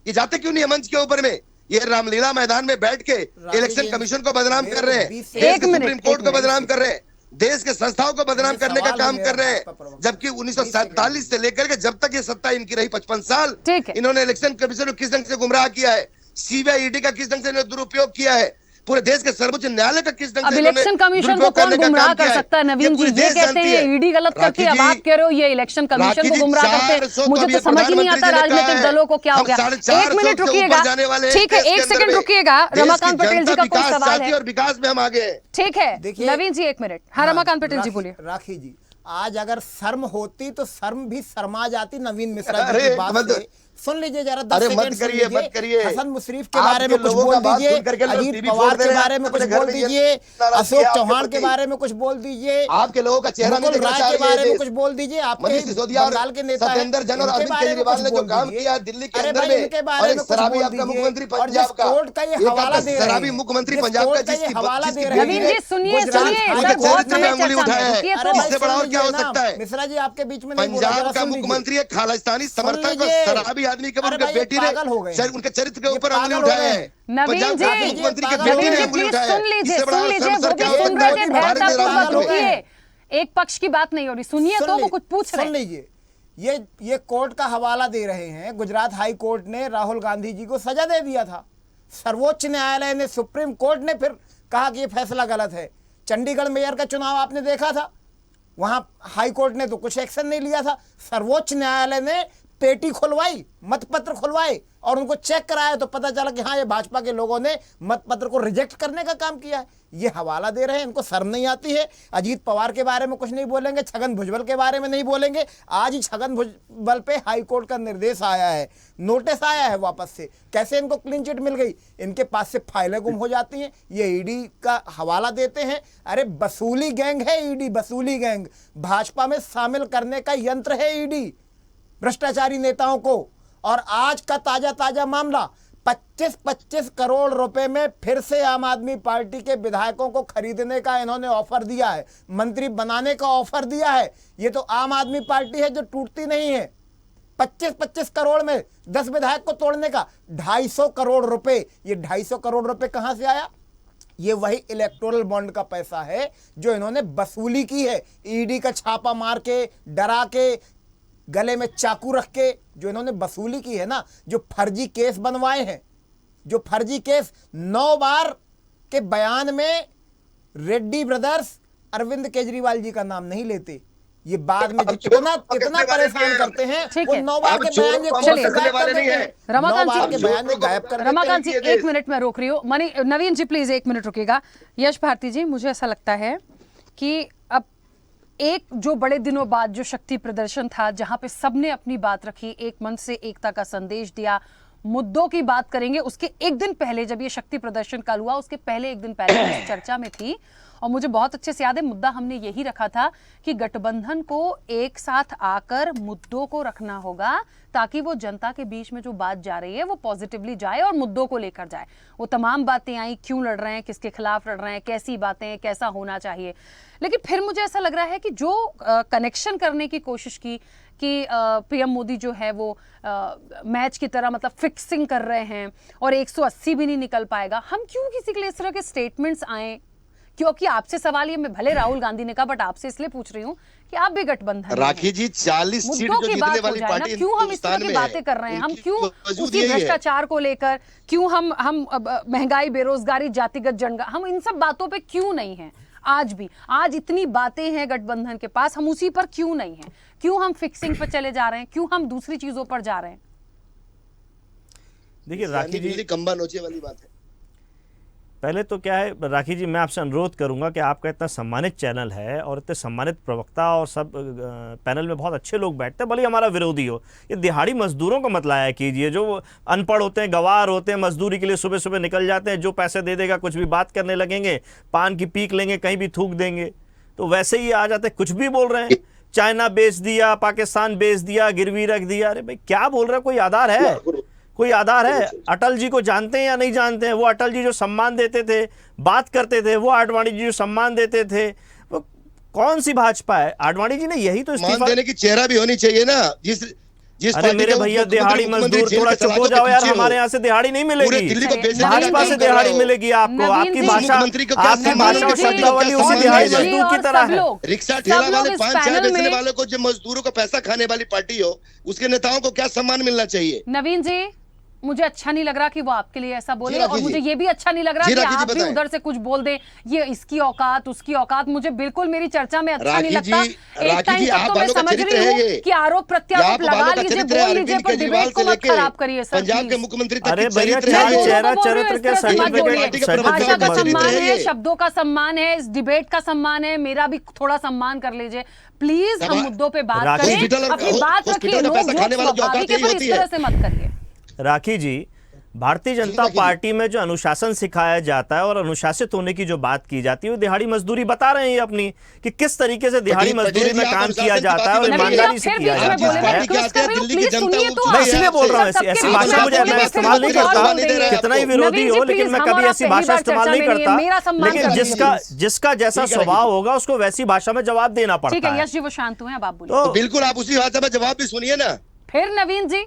ये जाते क्यों नहीं है मंच के ऊपर में? ये रामलीला मैदान में बैठ के इलेक्शन कमीशन को बदनाम कर रहे हैं, सुप्रीम कोर्ट को बदनाम कर रहे हैं, देश के संस्थाओं को बदनाम करने का काम कर रहे हैं। जबकि 1947 से लेकर के जब तक ये सत्ता इनकी रही 55 साल, इन्होंने इलेक्शन कमीशन को किस ढंग से गुमराह किया है, सीबीआई ईडी का किस ढंग से दुरुपयोग किया है, पूरे देश के सर्वोच्च न्यायालय का किस ढंग से इलेक्शन कमीशन को कौन गुमराह कर सकता है? नवीन जी ये कहते हैं ईडी गलत करती है, अब आप कह रहे हो ये इलेक्शन कमीशन को गुमराह करते हैं। मुझे तो समझ ही नहीं आता राजनीतिक दलों को क्या हो गया। 1 मिनट रुकिएगा, ठीक है, 1 सेकंड रुकिएगा। रमाकांत पटेल जी का कोई सवाल है? और विकास में हम आगे, ठीक है नवीन जी 1 मिनट। हाँ, रमाकांत पटेल जी बोलिए। राखी जी, आज अगर शर्म होती तो शर्म भी शर्मा जाती नवीन मिश्रा जी की बात से। सुन लीजिए जरा, 10 सेकंड सुन लीजिए। हसन मुशरीफ के बारे में कुछ बोल दीजिए, अजीत पवार के बारे में कुछ बोल दीजिए, अशोक चौहान के बारे में कुछ बोल दीजिए, आपके लोगों का चेहरा मुकुल राय के बारे में कुछ बोल दीजिए। आपके बंगाल के नेता सत्येंद्र जैन और अरविंद केजरीवाल ने जो काम किया दिल्ली के अंदर में, इनके बारे में कुछ बोल दीजिए। और जिस कोर्ट का ये हवाला दे रहे हैं, मुख्यमंत्री पंजाब का जिसकी हवाला दे रहे हैं, नवीन जी सुनिए उससे बड़ा और क्या हो सकता है? मिश्रा जी आपके बीच में पंजाब का मुख्यमंत्री एक खालिस्तानी समर्थक और शराबी आदमी के उनके बेटी ने उनके चरित्र के ऊपर अंगुली उठाया है। नवीन जी मुख्यमंत्री के बेटी ने अंगुली उठाया है। सुन लीजिए, वो भी सुन रहे थे, धैर्यपूर्वक रुकिए, एक पक्ष की बात नहीं हो रही, सुनिए तो वो कुछ पूछ रहे हैं। सुन लीजिए, ये कोर्ट का हवाला दे रहे हैं। गुजरात हाई कोर्ट ने राहुल गांधी जी को सजा दे दिया था, सर्वोच्च न्यायालय ने, सुप्रीम कोर्ट ने फिर कहा कि ये फैसला गलत है। चंडीगढ़ मेयर का चुनाव आपने देखा था, वहां हाई कोर्ट ने तो कुछ एक्शन नहीं लिया था, सर्वोच्च न्यायालय ने पेटी खुलवाई, मतपत्र खुलवाए और उनको चेक कराया तो पता चला कि हाँ ये भाजपा के लोगों ने मतपत्र को रिजेक्ट करने का काम किया है। ये हवाला दे रहे हैं, इनको शर्म नहीं आती है। अजीत पवार के बारे में कुछ नहीं बोलेंगे, छगन भुजबल के बारे में नहीं बोलेंगे। आज ही छगन भुजबल पे हाई कोर्ट का निर्देश आया है, नोटिस आया है वापस से। कैसे इनको क्लीन चिट मिल गई? इनके पास से फाइलें गुम हो जाती हैं, ये ईडी का हवाला देते हैं। अरे वसूली गैंग है ईडी, वसूली गैंग। भाजपा में शामिल करने का यंत्र है ईडी भ्रष्टाचारी नेताओं को। और आज का ताजा मामला, 25-25 करोड़ रुपए में फिर से आम आदमी पार्टी के विधायकों को खरीदने का इन्होंने ऑफर दिया है, मंत्री बनाने का ऑफर दिया है। ये तो आम आदमी पार्टी है जो टूटती नहीं है। 25-25 करोड़ में 10 विधायक को तोड़ने का 250 करोड़ रुपए। ये 250 करोड़ रुपए कहां से आया? ये वही इलेक्टोरल बॉन्ड का पैसा है जो इन्होंने वसूली की है, ईडी का छापा मार के, डरा के, गले में चाकू रख के जो इन्होंने वसूली की है ना। जो फर्जी केस बनवाए हैं, जो फर्जी केस 9 बार के बयान में रेड्डी ब्रदर्स, अरविंद केजरीवाल जी का नाम नहीं लेते। ये बाद में कितना परेशान करते हैं, वो 9 बार के बयान में गायब कर। रमाकांत जी 1 मिनट में रोक रही हूँ। नवीन जी प्लीज 1 मिनट रुकिएगा। यश भारती जी, मुझे ऐसा लगता है कि अब एक जो बड़े दिनों बाद जो शक्ति प्रदर्शन था, जहां पे सबने अपनी बात रखी, एक मन से एकता का संदेश दिया, मुद्दों की बात करेंगे। उसके एक दिन पहले जब ये शक्ति प्रदर्शन कल हुआ, उसके पहले एक दिन पहले इस चर्चा में थी और मुझे बहुत अच्छे से याद है, मुद्दा हमने यही रखा था कि गठबंधन को एक साथ आकर मुद्दों को रखना होगा ताकि वो जनता के बीच में जो बात जा रही है वो पॉजिटिवली जाए और मुद्दों को लेकर जाए। वो तमाम बातें आई, क्यों लड़ रहे हैं, किसके खिलाफ लड़ रहे हैं, कैसी बातें, कैसा होना चाहिए। लेकिन फिर मुझे ऐसा लग रहा है कि जो कनेक्शन करने की कोशिश की कि पीएम मोदी जो है वो मैच की तरह मतलब फिक्सिंग कर रहे हैं और 180 भी नहीं निकल पाएगा, हम क्यों किसी के लिए इस तरह के स्टेटमेंट्स आए क्योंकि आपसे सवाल ये, मैं भले राहुल गांधी ने कहा बट आपसे इसलिए पूछ रही हूँ कि आप भी गठबंधन में राखी हैं। जी 40 सीट मुद्दों जो की जीतने बात हो वाली जाए ना, पार्टी क्यों हम इस तरह हिंदुस्तान की में बातें है, कर रहे हैं, हम उनकी क्यों वजूद उसी यही है। भ्रष्टाचार को लेकर, क्यों हम महंगाई, बेरोजगारी, जातिगत जनगणना, हम इन सब बातों पे क्यों नहीं हैं आज भी? आज इतनी बातें हैं गठबंधन के पास, हम उसी पर क्यों नहीं हैं? क्यों हम फिक्सिंग पर चले जा रहे हैं? क्यों हम दूसरी चीजों पर जा रहे हैं? देखिए राखी जी, कंबा नोचे वाली बात है। पहले तो क्या है राखी जी, मैं आपसे अनुरोध करूंगा कि आपका इतना सम्मानित चैनल है और इतने सम्मानित प्रवक्ता और सब पैनल में बहुत अच्छे लोग बैठते हैं, भले ही हमारा विरोधी हो, ये दिहाड़ी मजदूरों को मत लाया कीजिए, जो अनपढ़ होते हैं, गवार होते हैं, मजदूरी के लिए सुबह सुबह निकल जाते हैं, जो पैसे दे देगा कुछ भी बात करने लगेंगे, पान की पीक लेंगे, कहीं भी थूक देंगे, तो वैसे ही आ जाते, कुछ भी बोल रहे हैं, चाइना बेच दिया, पाकिस्तान बेच दिया, गिरवी रख दिया। अरे भाई क्या बोल रहे हैं? कोई आधार है? कोई आधार है? अटल जी को जानते हैं या नहीं जानते हैं? वो अटल जी जो सम्मान देते थे, बात करते थे, वो आडवाणी जी जो सम्मान देते थे, वो कौन सी भाजपा है? आडवाणी जी ने यही तो सम्मान देने की चेहरा भी होनी चाहिए ना। जिस अरे मेरे भैया दिहाड़ी मजदूर, थोड़ा चुप हो जाओ यार, हमारे यहाँ से दिहाड़ी नहीं मिलेगी, भाजपा से दिहाड़ी मिलेगी आपको। आपकी भाषा और शब्दावली उसी दिहाड़ी मजदूर की तरह है। रिक्शा ठेला वाले 5 बेचने वालों को, जो मजदूरों को पैसा खाने वाली पार्टी हो, उसके नेताओं को क्या सम्मान मिलना चाहिए? नवीन जी, मुझे अच्छा नहीं लग रहा कि वो आपके लिए ऐसा बोले, और मुझे ये भी अच्छा नहीं लग रहा कि आप भी उधर से कुछ बोल दें, ये इसकी औकात उसकी औकात, मुझे बिल्कुल मेरी चर्चा में अच्छा नहीं लगता। एक टाइम तक तो मैं समझ रही हूँ कि आरोप प्रत्यारोप लगा लीजिए, बोल लीजिए, पर डिबेट को मत खराब करिए सर। पंजाब के मुख्यमंत्री अरे भैया चेहरा चरित्र के सर्टिफिकेट, भाषा का सम्मान है, शब्दों का सम्मान है, इस डिबेट का सम्मान है, मेरा भी थोड़ा सम्मान कर लीजिए प्लीज। हम मुद्दों पे बात करें, अपनी बात रखिए, लोग स्वाभाविक है, पर इस तरह से मत करिए। राखी जी, भारतीय जनता पार्टी में जो अनुशासन सिखाया जाता है और अनुशासित होने की जो बात की जाती है, वो दिहाड़ी मजदूरी बता रहे हैं अपनी, कि किस तरीके से दिहाड़ी मजदूरी में काम किया जाता है और ईमानदारी से किया जाता है। मैं इसलिए बोल रहा हूँ, ऐसी भाषा मुझे मैं इस्तेमाल नहीं करता, कितना ही विरोधी हो, लेकिन मैं कभी ऐसी भाषा इस्तेमाल नहीं करता। लेकिन जिसका जैसा स्वभाव होगा उसको वैसी भाषा में जवाब देना पड़ता है। ठीक है यश जी, वो शांत हुए, अब आप बोलिए। बिल्कुल, आप उसी भाषा में जवाब भी सुनिए ना। फिर नवीन जी,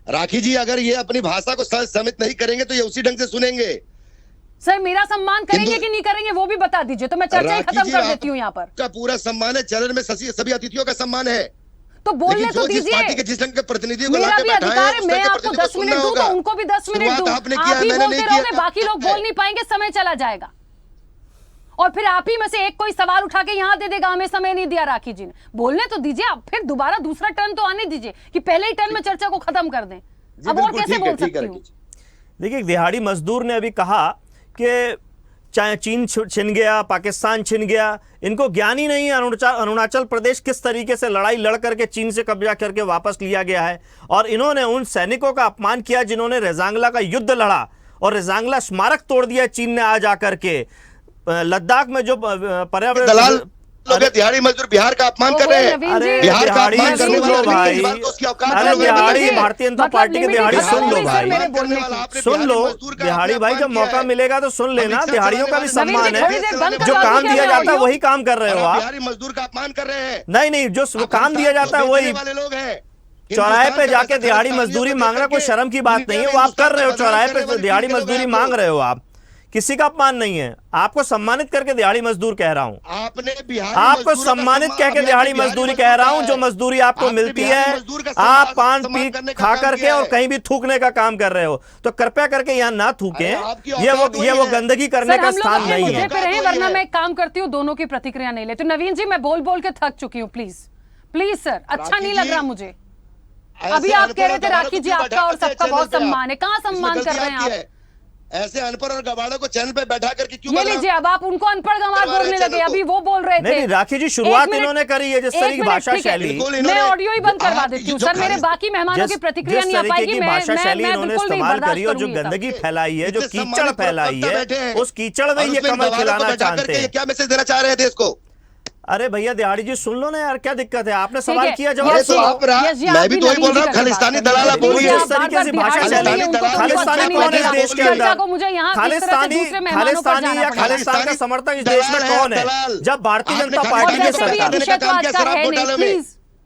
राखी जी, अगर ये अपनी भाषा को समित नहीं करेंगे तो ये उसी ढंग से सुनेंगे। सर मेरा सम्मान करेंगे कि नहीं करेंगे वो भी बता दीजिए, तो मैं चर्चा ही खत्म कर देती हूँ यहाँ पर। का पूरा सम्मान है, चैनल में सभी अतिथियों का सम्मान है, तो बोलने तो दीजिए। पार्टी के जिस रंग के प्रतिनिधि को मेरा भी अधिकार है, मैं आपको 10 मिनट दूं तो उनको भी 10 मिनट दूं। आप ही बोलते रहोगे, बाकी लोग बोल नहीं पाएंगे, समय चला जाएगा, और फिर आप ही में से एक कोई सवाल उठा के यहाँ दे देगा, हमें समय नहीं दिया राखी जी ने। बोलने तो दीजिए, आप फिर दोबारा दूसरा टर्न तो आने दीजिए, कि पहले ही टर्न में चर्चा को खत्म कर दें। अब और कैसे बोल सकती हूँ? देखिए, दिहाड़ी मजदूर ने अभी कहा कि चाहे चीन छिन गया, पाकिस्तान छिन गया, इनको ज्ञान ही नहीं है अरुणाचल प्रदेश किस तरीके से लड़ाई लड़ करके चीन से कब्जा करके वापस लिया गया है। और इन्होंने उन सैनिकों का अपमान किया जिन्होंने रेजांगला का युद्ध लड़ा, और रेजांगला स्मारक तोड़ दिया चीन ने आ जाकर के। लद्दाख में जो पर्यावरण, दिहाड़ी मजदूर बिहार का अपमान कर रहे हैं। अरे बिहार का अपमान करने वाला भाई, अरे दिहाड़ी भारतीय जनता पार्टी की दिहाड़ी सुन लो भाई, सुन लो दिहाड़ी भाई, जब मौका मिलेगा तो सुन लेना, दिहाड़ियों का भी सम्मान है, जो काम दिया जाता है वही काम कर रहे हो आप। बिहारी मजदूर का अपमान कर रहे हैं। नहीं, जो काम दिया जाता है वही, लोग हैं चौराहे पे जाके दिहाड़ी मजदूरी मांगना कोई शर्म की बात नहीं है, वो आप कर रहे हो, चौराहे पे दिहाड़ी मजदूरी मांग रहे हो आप, किसी का अपमान नहीं है। आपको सम्मानित करके दिहाड़ी मजदूर कह रहा हूं, आपको सम्मानित कह के दिहाड़ी मजदूरी कह रहा हूं। जो मजदूरी आपको मिलती है, आप पान पी खा करके और कहीं भी थूकने का काम कर रहे हो, तो कृपया करके यहाँ ना थूकें, ये वो गंदगी करने का स्थान नहीं है। वरना मैं काम करती हूँ, दोनों की प्रतिक्रिया नहीं लेती। नवीन जी, मैं बोल बोल के थक चुकी हूँ, प्लीज सर, अच्छा नहीं लग रहा मुझे। अभी आप कह रहे थे राखी जी आपका और सबका बहुत सम्मान है, कहाँ सम्मान कर रहे हैं आप? ऐसे अनपढ़ और गवारों को चैनल पे बैठा करके क्यों? ये लीजिए, अब आप उनको अनपढ़ गंवार बोलने लगे, अभी वो बोल रहे थे। नहीं, राखी जी शुरुआत इन्होंने करी है जिस तरह की भाषा शैली, मैं ऑडियो ही बंद करवा देती हूँ सर, मेरे बाकी मेहमानों की प्रतिक्रिया नहीं आ पाएगी। भाषा शैली इन्होंने इस्तेमाल करी और जो गंदगी फैलाई है, जो कीचड़ फैलाई है, उस कीचड़ में ये कमल खिलाना चाहते हैं। क्या मैसेज देना चाह रहे थे इसको? अरे भैया दिहाड़ी जी सुन लो ना यार, क्या दिक्कत है? आपने सवाल किया, जवाब तो आप मैं भी तो वही बोल रहा हूँ, खालिस्तानी दलाल आप बोलिए। इस तरीके से भाषा शैली, खालिस्तानी कौन है इस देश के अंदर? खालिस्तानी या खालिस्तान का समर्थक इस देश में कौन है? जब भारतीय जनता पार्टी के सरकार में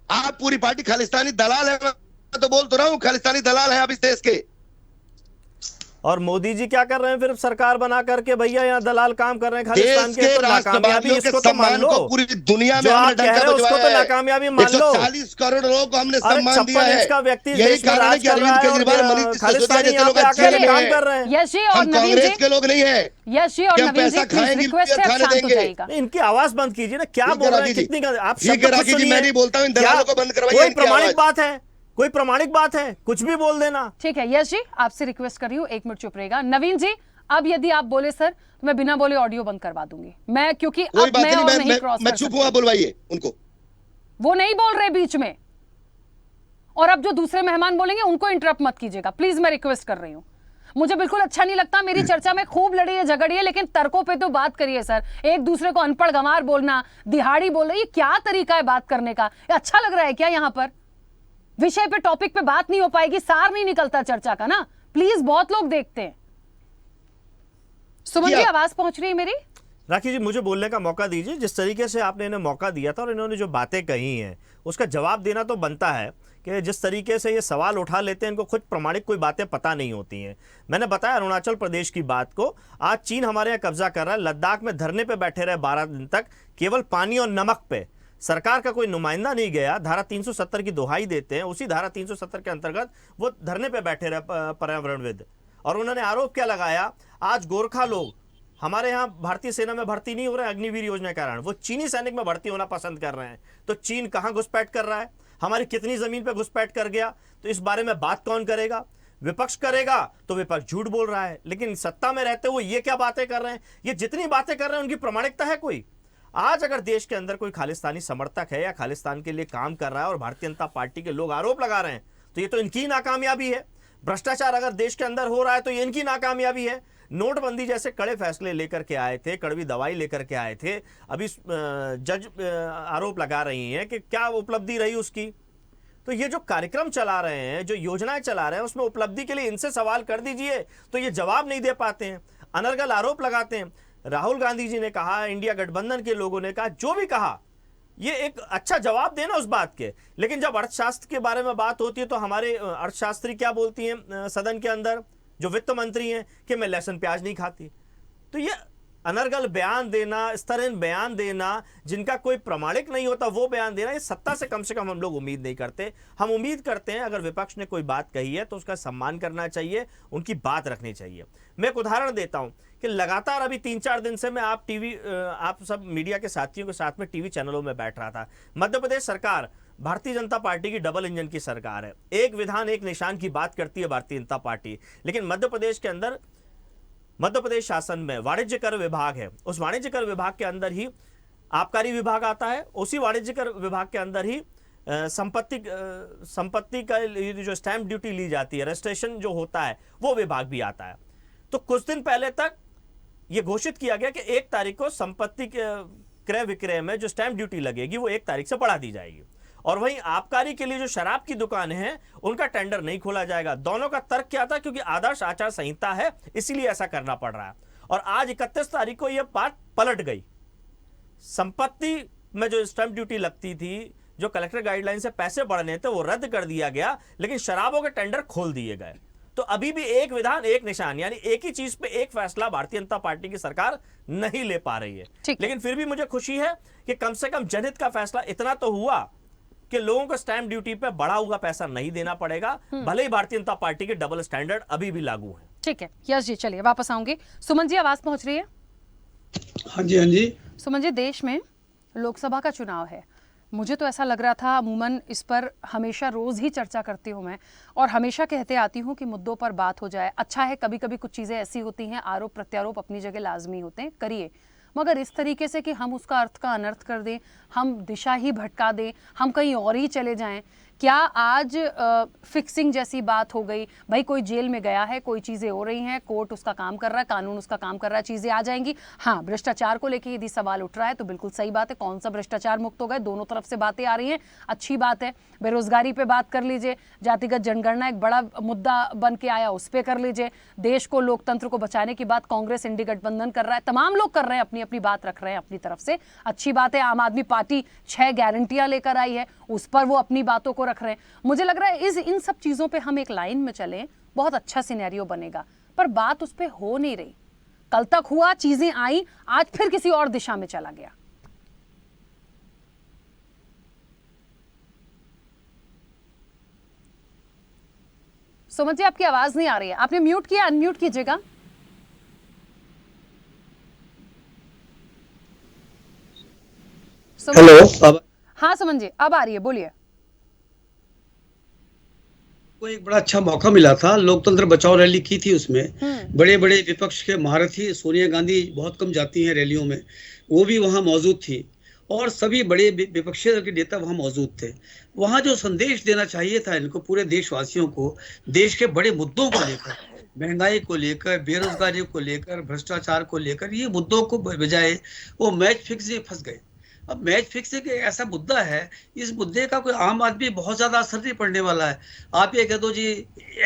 आप पूरी पार्टी खालिस्तानी दलाल है, मैं तो बोल तो रहा हूँ खालिस्तानी दलाल है आप इस देश के। और मोदी जी क्या कर रहे हैं फिर सरकार बना करके, भैया यहाँ दलाल काम कर रहे हैं खालिस्तान देश के, के तो नाकामयाबी राष्ट्रवादियों के इसको तो मान सम्मान लो, को पूरी दुनिया में जो हमने आप कह डंका रहे हो उसको बजवाया तो है। नाकामयाबी मान लो। 140 करोड़ लोगों को हमने अरे सम्मान दिया 56 है। इंच का व्यक्ति यही देश में कारण है राज कि कर अरविंद रहा है केजरीवाल, और मनीष सिसोदिया खालिस्तानी जैसे यहाँ लोग पे आज आकर जेल में काम हैं। कर रहे हैं। यश जी और हम नवीन कांग्रेस जी, के लोग नहीं है यश जी और कि हम नवीन जी, पैसा प्लीज खाएंगे, रिक्वेस्ट है, आप खाने शांत हो देंगे। जाइएगा। नहीं, इनकी आवाज बंद कीजिए ना, क्या ठीक है बोल रहे हैं, राखी जी। कितनी आप ठीक है शब्द खुद राखी जी, सुनिए। मैं नहीं बोलता हूं, इन क्या- दलालों को बंद करवाइए कोई इनकी प्रमाणिक आवाज। बात है, कोई प्रमाणिक बात है, कुछ भी बोल देना। ठीक है यश जी, आपसे रिक्वेस्ट कर रही हूँ, 1 मिनट चुप रहेगा। नवीन जी, अब यदि आप बोले सर तो मैं बिना बोले ऑडियो बंद करवा दूंगी मैं, क्योंकि कोई अब बात मैं और नहीं, नहीं क्रॉस मैं कर चुप सकती। हुआ, बुलवाइए उनको। वो नहीं बोल रहे बीच में, और अब जो दूसरे मेहमान बोलेंगे उनको इंटरप्ट मत कीजिएगा प्लीज, मैं रिक्वेस्ट कर रही हूँ। मुझे बिल्कुल अच्छा नहीं लगता, मेरी चर्चा में खूब लड़िए झगड़िए, लेकिन तर्कों पे तो बात करिए सर। एक दूसरे को अनपढ़ गंवार बोलना, दिहाड़ी बोलना, ये क्या तरीका है बात करने का? ये अच्छा लग रहा है क्या? यहाँ पर विषय पे, टॉपिक पे बात नहीं हो पाएगी, सार नहीं निकलता चर्चा का ना, प्लीज, बहुत लोग देखते हैं। सुमन जी, आवाज पहुंच रही है मेरी? राखी जी, मुझे बोलने का मौका दीजिए। जिस तरीके से आपने इन्हें मौका दिया था और इन्होंने जो बातें कही हैं उसका जवाब देना तो बनता है कि जिस तरीके से ये सवाल उठा लेते हैं, इनको खुद प्रमाणिक कोई बातें पता नहीं होती हैं। मैंने बताया अरुणाचल प्रदेश की बात को, आज चीन हमारे यहाँ कब्जा कर रहा है, लद्दाख में धरने पे बैठे रहे 12 दिन तक, केवल पानी और नमक पे। सरकार का कोई नुमाइंदा नहीं गया, धारा 370 की दोहाई देते हैं, उसी धारा 370 के अंतर्गत वो धरने पे बैठे रहे पर्यावरणविद, और उन्होंने आरोप क्या लगाया, आज गोरखा लोग हमारे यहाँ भारतीय सेना में भर्ती नहीं हो रहे हैं अग्निवीर योजना के कारण, वो चीनी सैनिक में भर्ती होना पसंद कर रहे हैं। तो चीन कहाँ घुसपैठ कर रहा है, हमारी कितनी जमीन पे घुसपैठ कर गया, तो इस बारे में बात कौन करेगा? विपक्ष करेगा तो विपक्ष झूठ बोल रहा है, लेकिन सत्ता में रहते हुए ये क्या बातें कर रहे हैं? ये जितनी बातें कर रहे हैं उनकी प्रामाणिकता है कोई? आज अगर देश के अंदर कोई खालिस्तानी समर्थक है या खालिस्तान के लिए काम कर रहा है और भारतीय जनता पार्टी के लोग आरोप लगा रहे हैं, तो ये तो इनकी नाकामयाबी है। भ्रष्टाचार अगर देश के अंदर हो रहा है तो ये इनकी नाकामयाबी है। नोटबंदी जैसे कड़े फैसले लेकर के आए थे, कड़वी दवाई लेकर के आए थे, अभी जज आरोप लगा रही हैं कि क्या उपलब्धि रही उसकी। तो ये जो कार्यक्रम चला रहे हैं, जो योजनाएं चला रहे हैं, उसमें उपलब्धि के लिए इनसे सवाल कर दीजिए तो ये जवाब नहीं दे पाते हैं, अनर्गल आरोप लगाते हैं। राहुल गांधी जी ने कहा, इंडिया गठबंधन के लोगों ने कहा, जो भी कहा, ये एक अच्छा जवाब देना उस बात के। लेकिन जब अर्थशास्त्र के बारे में बात होती है तो हमारे अर्थशास्त्री क्या बोलती हैं सदन के अंदर, जो वित्त मंत्री हैं, कि मैं लहसुन प्याज नहीं खाती। तो ये अनर्गल बयान देना, स्तरहीन बयान देना, जिनका कोई प्रमाणिक नहीं होता वो बयान देना, ये सत्ता से कम हम लोग उम्मीद नहीं करते। हम उम्मीद करते हैं अगर विपक्ष ने कोई बात कही है तो उसका सम्मान करना चाहिए, उनकी बात रखनी चाहिए। मैं एक उदाहरण देता हूं कि लगातार अभी 3-4 दिन से मैं आप सब मीडिया के साथियों के साथ में टीवी चैनलों में बैठ रहा था। मध्य प्रदेश सरकार भारतीय जनता पार्टी की डबल इंजन की सरकार है, एक विधान एक निशान की बात करती है भारतीय जनता पार्टी, लेकिन मध्य प्रदेश के अंदर, मध्य प्रदेश शासन में वाणिज्य कर विभाग है, उस वाणिज्य कर विभाग के अंदर ही आबकारी विभाग आता है, उसी वाणिज्य कर विभाग के अंदर ही संपत्ति का जो स्टैंप ड्यूटी ली जाती है, रजिस्ट्रेशन जो होता है, वो विभाग भी आता है। तो कुछ दिन पहले तक ये घोषित किया गया कि 1 तारीख को संपत्ति के क्रय विक्रय में जो स्टैंप ड्यूटी लगेगी वो 1 तारीख से बढ़ा दी जाएगी, और वहीं आबकारी के लिए जो शराब की दुकान है उनका टेंडर नहीं खोला जाएगा। दोनों का तर्क क्या था? क्योंकि आदर्श आचार संहिता है, इसीलिए ऐसा करना पड़ रहा है। और आज 31 तारीख को यह बात पलट गई। संपत्ति में जो स्टैंप ड्यूटी लगती थी, जो कलेक्टर गाइडलाइन से पैसे बढ़ने थे, वो रद्द कर दिया गया, लेकिन शराबों के टेंडर खोल दिए गए। तो अभी भी एक विधान एक निशान, यानी एक ही चीज पे एक फैसला भारतीय जनता पार्टी की सरकार नहीं ले पा रही है। लेकिन फिर भी मुझे खुशी है कि कम से कम जनहित का फैसला इतना तो हुआ कि लोगों को स्टैंप ड्यूटी पे बढ़ा हुआ पैसा नहीं देना पड़ेगा, भले ही भारतीय जनता पार्टी के डबल स्टैंडर्ड अभी भी लागू है। ठीक है यश जी, चलिए वापस आऊंगी। सुमन जी, आवाज पहुंच रही है? हाँ जी, हाँ जी। सुमन जी, देश में लोकसभा का चुनाव है, मुझे तो ऐसा लग रहा था, अमूमन इस पर हमेशा रोज ही चर्चा करती हूँ मैं, और हमेशा कहते आती हूँ कि मुद्दों पर बात हो जाए। अच्छा है, कभी कभी कुछ चीज़ें ऐसी होती हैं, आरोप प्रत्यारोप अपनी जगह लाजमी होते हैं, करिए, मगर इस तरीके से कि हम उसका अर्थ का अनर्थ कर दें, हम दिशा ही भटका दें, हम कहीं और ही चले जाएं। क्या आज फिक्सिंग जैसी बात हो गई? भाई कोई जेल में गया है, कोई चीज़ें हो रही हैं, कोर्ट उसका काम कर रहा है, कानून उसका काम कर रहा है, चीज़ें आ जाएंगी। हाँ, भ्रष्टाचार को लेकर यदि सवाल उठ रहा है तो बिल्कुल सही बात है, कौन सा भ्रष्टाचार मुक्त हो गए, दोनों तरफ से बातें आ रही हैं, अच्छी बात है। बेरोजगारी पे बात कर लीजिए, जातिगत जनगणना एक बड़ा मुद्दा बन के आया, उस पर कर लीजिए। देश को, लोकतंत्र को बचाने की बात कांग्रेस इंडी गठबंधन कर रहा है, तमाम लोग कर रहे हैं, अपनी अपनी बात रख रहे हैं अपनी तरफ से, अच्छी बात है। आम आदमी पार्टी 6 गारंटियां लेकर आई है, उस पर वो अपनी बातों को रख रहे हैं। मुझे लग रहा है इन सब चीज़ों पे हम एक लाइन में चलें, बहुत अच्छा सिनेरियो बनेगा। पर बात उस पर हो नहीं रही। कल तक हुआ, चीजें आई, आज फिर किसी और दिशा में चला गया। सुमन जी, आपकी आवाज नहीं आ रही है, आपने म्यूट किया, अनम्यूट कीजिएगा। हेलो, हाँ सुमन जी, अब आ रही है, बोलिए। को एक बड़ा अच्छा मौका मिला था, लोकतंत्र बचाओ रैली की थी, उसमें बड़े बड़े विपक्ष के महारथी, सोनिया गांधी बहुत कम जाती हैं रैलियों में, वो भी वहां मौजूद थी और सभी बड़े विपक्षी दल के नेता वहां मौजूद थे। वहां जो संदेश देना चाहिए था इनको, पूरे देशवासियों को, देश के बड़े मुद्दों को लेकर, महंगाई को लेकर, बेरोजगारी को लेकर, भ्रष्टाचार को लेकर, ये मुद्दों को बजाय वो मैच फिक्स में फंस गए। अब मैच फिक्सिंग एक ऐसा मुद्दा है, इस मुद्दे का कोई आम आदमी बहुत ज्यादा असर नहीं पड़ने वाला है। आप ये कह दो जी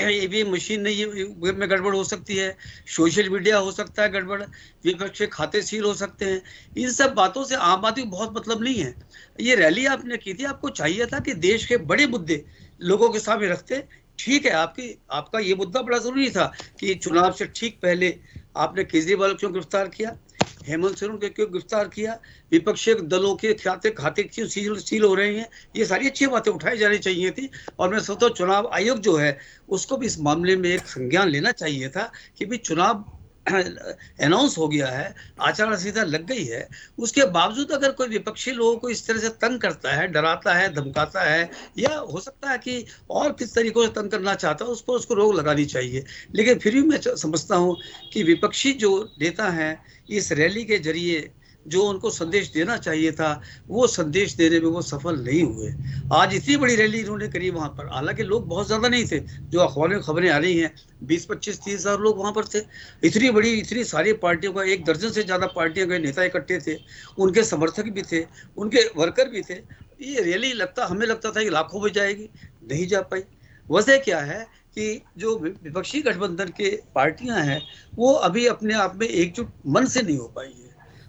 ईवीएम मशीन नहीं में गड़बड़ हो सकती है, सोशल मीडिया हो सकता है गड़बड़, विपक्ष के खाते सील हो सकते हैं, इन सब बातों से आम आदमी को बहुत मतलब नहीं है। ये रैली आपने की थी, आपको चाहिए था कि देश के बड़े मुद्दे लोगों के सामने रखते। ठीक है, आपका ये मुद्दा बड़ा जरूरी था कि चुनाव से ठीक पहले आपने केजरीवाल क्यों गिरफ्तार किया, हेमंत सोरेन को क्यों गिरफ्तार किया, विपक्षी दलों के खाते क्यों सील हो रहे हैं, ये सारी अच्छी बातें उठाई जानी चाहिए थी। और मैं सोचता हूँ चुनाव आयोग जो है उसको भी इस मामले में एक संज्ञान लेना चाहिए था कि भाई चुनाव अनाउंस हो गया है, आचार संहिता लग गई है, उसके बावजूद अगर कोई विपक्षी लोगों को इस तरह से तंग करता है, डराता है, धमकाता है, या हो सकता है कि और किस तरीकों से तंग करना चाहता है, उसको रोक लगानी चाहिए। लेकिन फिर भी मैं समझता हूँ कि विपक्षी जो नेता हैं, इस रैली के जरिए जो उनको संदेश देना चाहिए था, वो संदेश देने में वो सफल नहीं हुए। आज इतनी बड़ी रैली इन्होंने करी वहां पर, हालांकि लोग बहुत ज्यादा नहीं थे, जो अखबारों में खबरें आ रही हैं 20-25-30 हजार लोग वहां पर थे। इतनी बड़ी, इतनी सारी पार्टियों का, 1 दर्जन से ज्यादा पार्टियों के नेता इकट्ठे थे, उनके समर्थक भी थे, उनके वर्कर भी थे। ये रैली हमें लगता था कि लाखों में जाएगी, नहीं जा पाई। वजह क्या है कि जो विपक्षी गठबंधन के पार्टियां हैं वो अभी अपने आप में एकजुट मन से नहीं हो पाई है।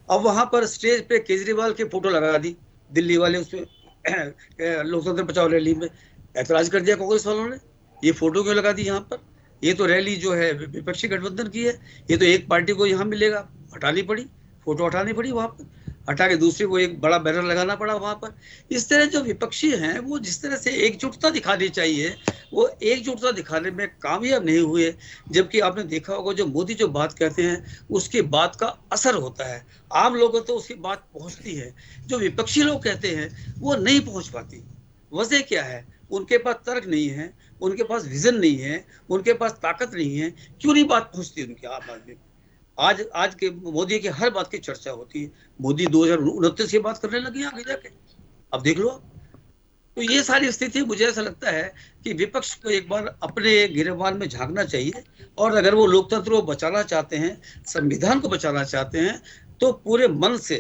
अब वहां पर स्टेज पे केजरीवाल की फोटो लगा दी दिल्ली वाले, उसमें लोकतंत्र बचाओ रैली में ऐतराज कर दिया कांग्रेस वालों ने, ये फोटो क्यों लगा दी यहाँ पर, ये तो रैली जो है विपक्षी गठबंधन की है, ये तो एक पार्टी को यहाँ मिलेगा, हटानी पड़ी, फोटो हटानी पड़ी, वहां पर हटा के दूसरे को एक बड़ा बैनर लगाना पड़ा वहां पर। इस तरह जो विपक्षी हैं वो जिस तरह से एकजुटता दिखानी चाहिए, वो एकजुटता दिखाने में कामयाब नहीं हुए। जबकि आपने देखा होगा जो मोदी जो बात कहते हैं उसकी बात का असर होता है, आम लोगों तो उसकी बात पहुंचती है, जो विपक्षी लोग कहते हैं वो नहीं पहुंच पाती। वजह क्या है, उनके पास तर्क नहीं है, उनके पास विजन नहीं है, उनके पास ताकत नहीं है, क्यों नहीं बात पहुंचती उनकी आम आदमी। आज के मोदी की हर बात की चर्चा होती है, मोदी 2029 की बात करने लगे आगे जाके, अब देख लो। तो ये सारी स्थिति, मुझे ऐसा लगता है कि विपक्ष को एक बार अपने गिरबान में झांकना चाहिए, और अगर वो लोकतंत्र को बचाना चाहते हैं, संविधान को बचाना चाहते हैं, तो पूरे मन से,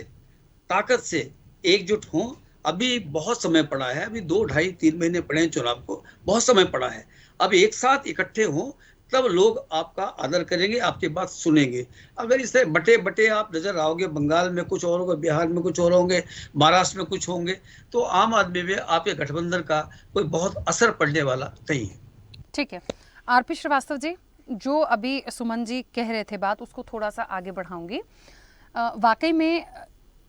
ताकत से एकजुट हों। अभी बहुत समय पड़ा है, अभी 2, 2.5, 3 महीने पड़े हैं चुनाव को, बहुत समय पड़ा है। अब एक साथ इकट्ठे हों, तब लोग आपका आदर करेंगे, आपकी बात सुनेंगे। अगर इस तरह बटे बटे आप नजर आओगे, बंगाल में कुछ और होगा, बिहार में कुछ और होंगे, महाराष्ट्र में कुछ होंगे, तो आम आदमी में आपके गठबंधन का कोई बहुत असर पड़ने वाला नहीं है। ठीक है, आरपी श्रीवास्तव जी, जो अभी सुमन जी कह रहे थे बात, उसको थोड़ा सा आगे बढ़ाऊंगी। वाकई में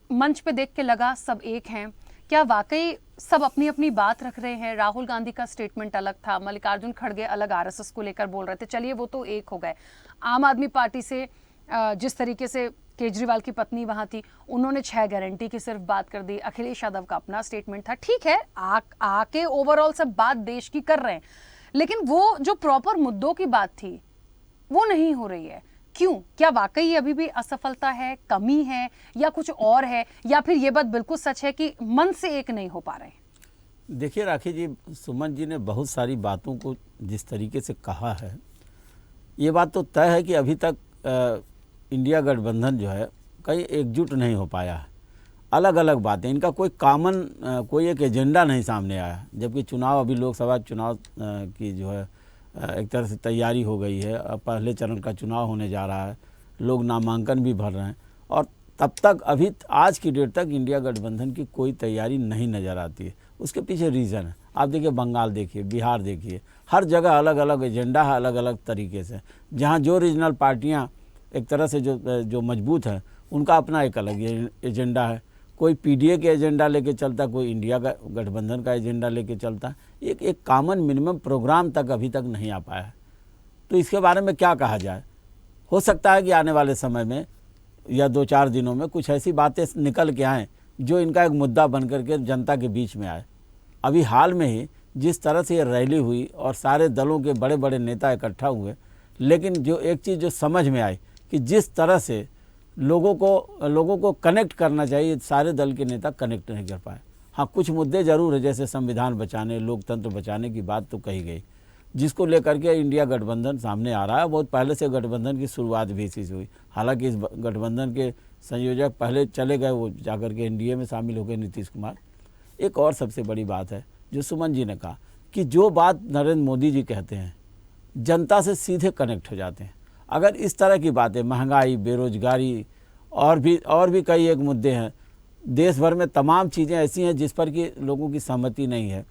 मंच पे देख के लगा सब एक हैं, क्या वाकई सब अपनी अपनी बात रख रहे हैं? राहुल गांधी का स्टेटमेंट अलग था, मल्लिकार्जुन खड़गे अलग आरएसएस को लेकर बोल रहे थे, चलिए वो तो एक हो गए। आम आदमी पार्टी से जिस तरीके से केजरीवाल की पत्नी वहां थी, उन्होंने 6 गारंटी की सिर्फ बात कर दी। अखिलेश यादव का अपना स्टेटमेंट था। ठीक है, आके ओवरऑल सब बात देश की कर रहे हैं, लेकिन वो जो प्रॉपर मुद्दों की बात थी वो नहीं हो रही है। क्यों? क्या वाकई अभी भी असफलता है, कमी है, या कुछ और है, या फिर ये बात बिल्कुल सच है कि मन से एक नहीं हो पा रहे? देखिए राखी जी, सुमन जी ने बहुत सारी बातों को जिस तरीके से कहा है, ये बात तो तय है कि अभी तक इंडिया गठबंधन जो है कहीं एकजुट नहीं हो पाया है। अलग अलग बातें, इनका कोई कॉमन कोई एक एजेंडा नहीं सामने आया। जबकि चुनाव, अभी लोकसभा चुनाव की जो है एक तरह से तैयारी हो गई है, पहले चरण का चुनाव होने जा रहा है, लोग नामांकन भी भर रहे हैं, और तब तक अभी आज की डेट तक इंडिया गठबंधन की कोई तैयारी नहीं नज़र आती है। उसके पीछे रीज़न है, आप देखिए बंगाल देखिए, बिहार देखिए, हर जगह अलग अलग एजेंडा है, अलग अलग तरीके से। जहाँ जो रीजनल पार्टियाँ एक तरह से जो मजबूत हैं उनका अपना एक अलग एजेंडा है। कोई पीडीए के एजेंडा लेके चलता, कोई इंडिया का गठबंधन का एजेंडा लेके चलता। एक कॉमन मिनिमम प्रोग्राम तक अभी तक नहीं आ पाया है। तो इसके बारे में क्या कहा जाए? हो सकता है कि आने वाले समय में या 2-4 दिनों में कुछ ऐसी बातें निकल के आएँ जो इनका एक मुद्दा बन करके जनता के बीच में आए। अभी हाल में ही जिस तरह से ये रैली हुई और सारे दलों के बड़े बड़े नेता इकट्ठा हुए, लेकिन जो एक चीज़ जो समझ में आई कि जिस तरह से लोगों को कनेक्ट करना चाहिए, सारे दल के नेता कनेक्ट नहीं कर पाए। हाँ, कुछ मुद्दे ज़रूर है, जैसे संविधान बचाने, लोकतंत्र बचाने की बात तो कही गई, जिसको लेकर के इंडिया गठबंधन सामने आ रहा है। बहुत पहले से गठबंधन की शुरुआत भी इसी से हुई। हालांकि इस गठबंधन के संयोजक पहले चले गए, वो जाकर के एनडीए में शामिल हो गए, नीतीश कुमार। एक और सबसे बड़ी बात है जो सुमन जी ने कहा कि जो बात नरेंद्र मोदी जी कहते हैं जनता से सीधे कनेक्ट हो जाते हैं। अगर इस तरह की बातें, महंगाई, बेरोजगारी और भी कई एक मुद्दे हैं, देश भर में तमाम चीज़ें ऐसी हैं जिस पर कि लोगों की सहमति नहीं है।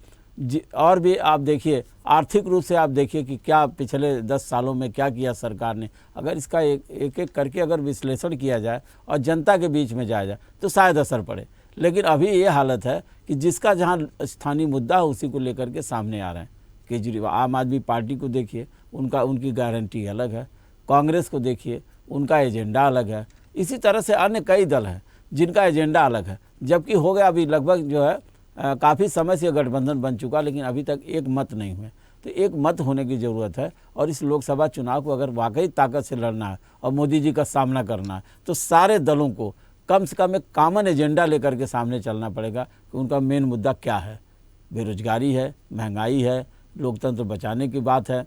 और भी आप देखिए, आर्थिक रूप से आप देखिए कि क्या पिछले 10 सालों में क्या किया सरकार ने। अगर इसका एक एक करके अगर विश्लेषण किया जाए और जनता के बीच में जाया जाए तो शायद असर पड़े। लेकिन अभी ये हालत है कि जिसका जहाँ स्थानीय मुद्दा है उसी को लेकर के सामने आ रहे हैं। केजरीवाल, आम आदमी पार्टी को देखिए, उनकी गारंटी अलग है। कांग्रेस को देखिए, उनका एजेंडा अलग है। इसी तरह से अन्य कई दल हैं जिनका एजेंडा अलग है। जबकि हो गया अभी लगभग जो है काफ़ी समय से गठबंधन बन चुका, लेकिन अभी तक एक मत नहीं हुए। तो एक मत होने की ज़रूरत है। और इस लोकसभा चुनाव को अगर वाकई ताकत से लड़ना है और मोदी जी का सामना करना है तो सारे दलों को कम से कम एक कॉमन एजेंडा लेकर के सामने चलना पड़ेगा कि उनका मेन मुद्दा क्या है। बेरोजगारी है, महंगाई है, लोकतंत्र बचाने की बात है।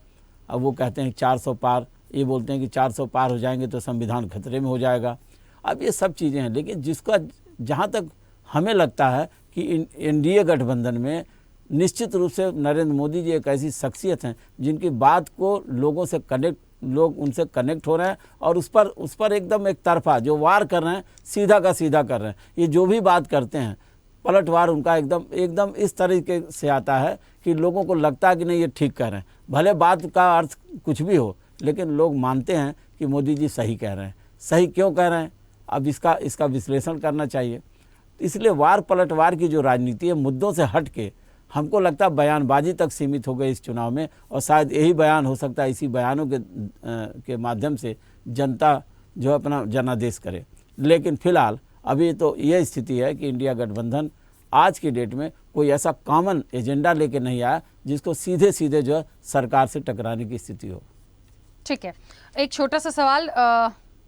अब वो कहते हैं 400 पार, ये बोलते हैं कि 400 पार हो जाएंगे तो संविधान खतरे में हो जाएगा। अब ये सब चीज़ें हैं, लेकिन जिसका जहाँ तक हमें लगता है कि एनडीए गठबंधन में निश्चित रूप से नरेंद्र मोदी जी एक ऐसी शख्सियत हैं जिनकी बात को लोग उनसे कनेक्ट हो रहे हैं और उस पर एकदम एक तरफा जो वार कर रहे हैं, सीधा का सीधा कर रहे हैं। ये जो भी बात करते हैं पलटवार उनका एकदम इस तरीके से आता है कि लोगों को लगता है कि नहीं ये ठीक कह रहे हैं। भले बात का अर्थ कुछ भी हो, लेकिन लोग मानते हैं कि मोदी जी सही कह रहे हैं। सही क्यों कह रहे हैं, अब इसका विश्लेषण करना चाहिए। इसलिए वार पलटवार की जो राजनीति है, मुद्दों से हट के हमको लगता है बयानबाजी तक सीमित हो गई इस चुनाव में। और शायद यही बयान हो सकता है, इसी बयानों के माध्यम से जनता जो अपना जनादेश करे। लेकिन फिलहाल अभी तो यह स्थिति है कि इंडिया गठबंधन आज की डेट में कोई ऐसा कॉमन एजेंडा लेके नहीं आया जिसको सीधे सीधे जो है सरकार से टकराने की स्थिति हो। ठीक है, एक छोटा सा सवाल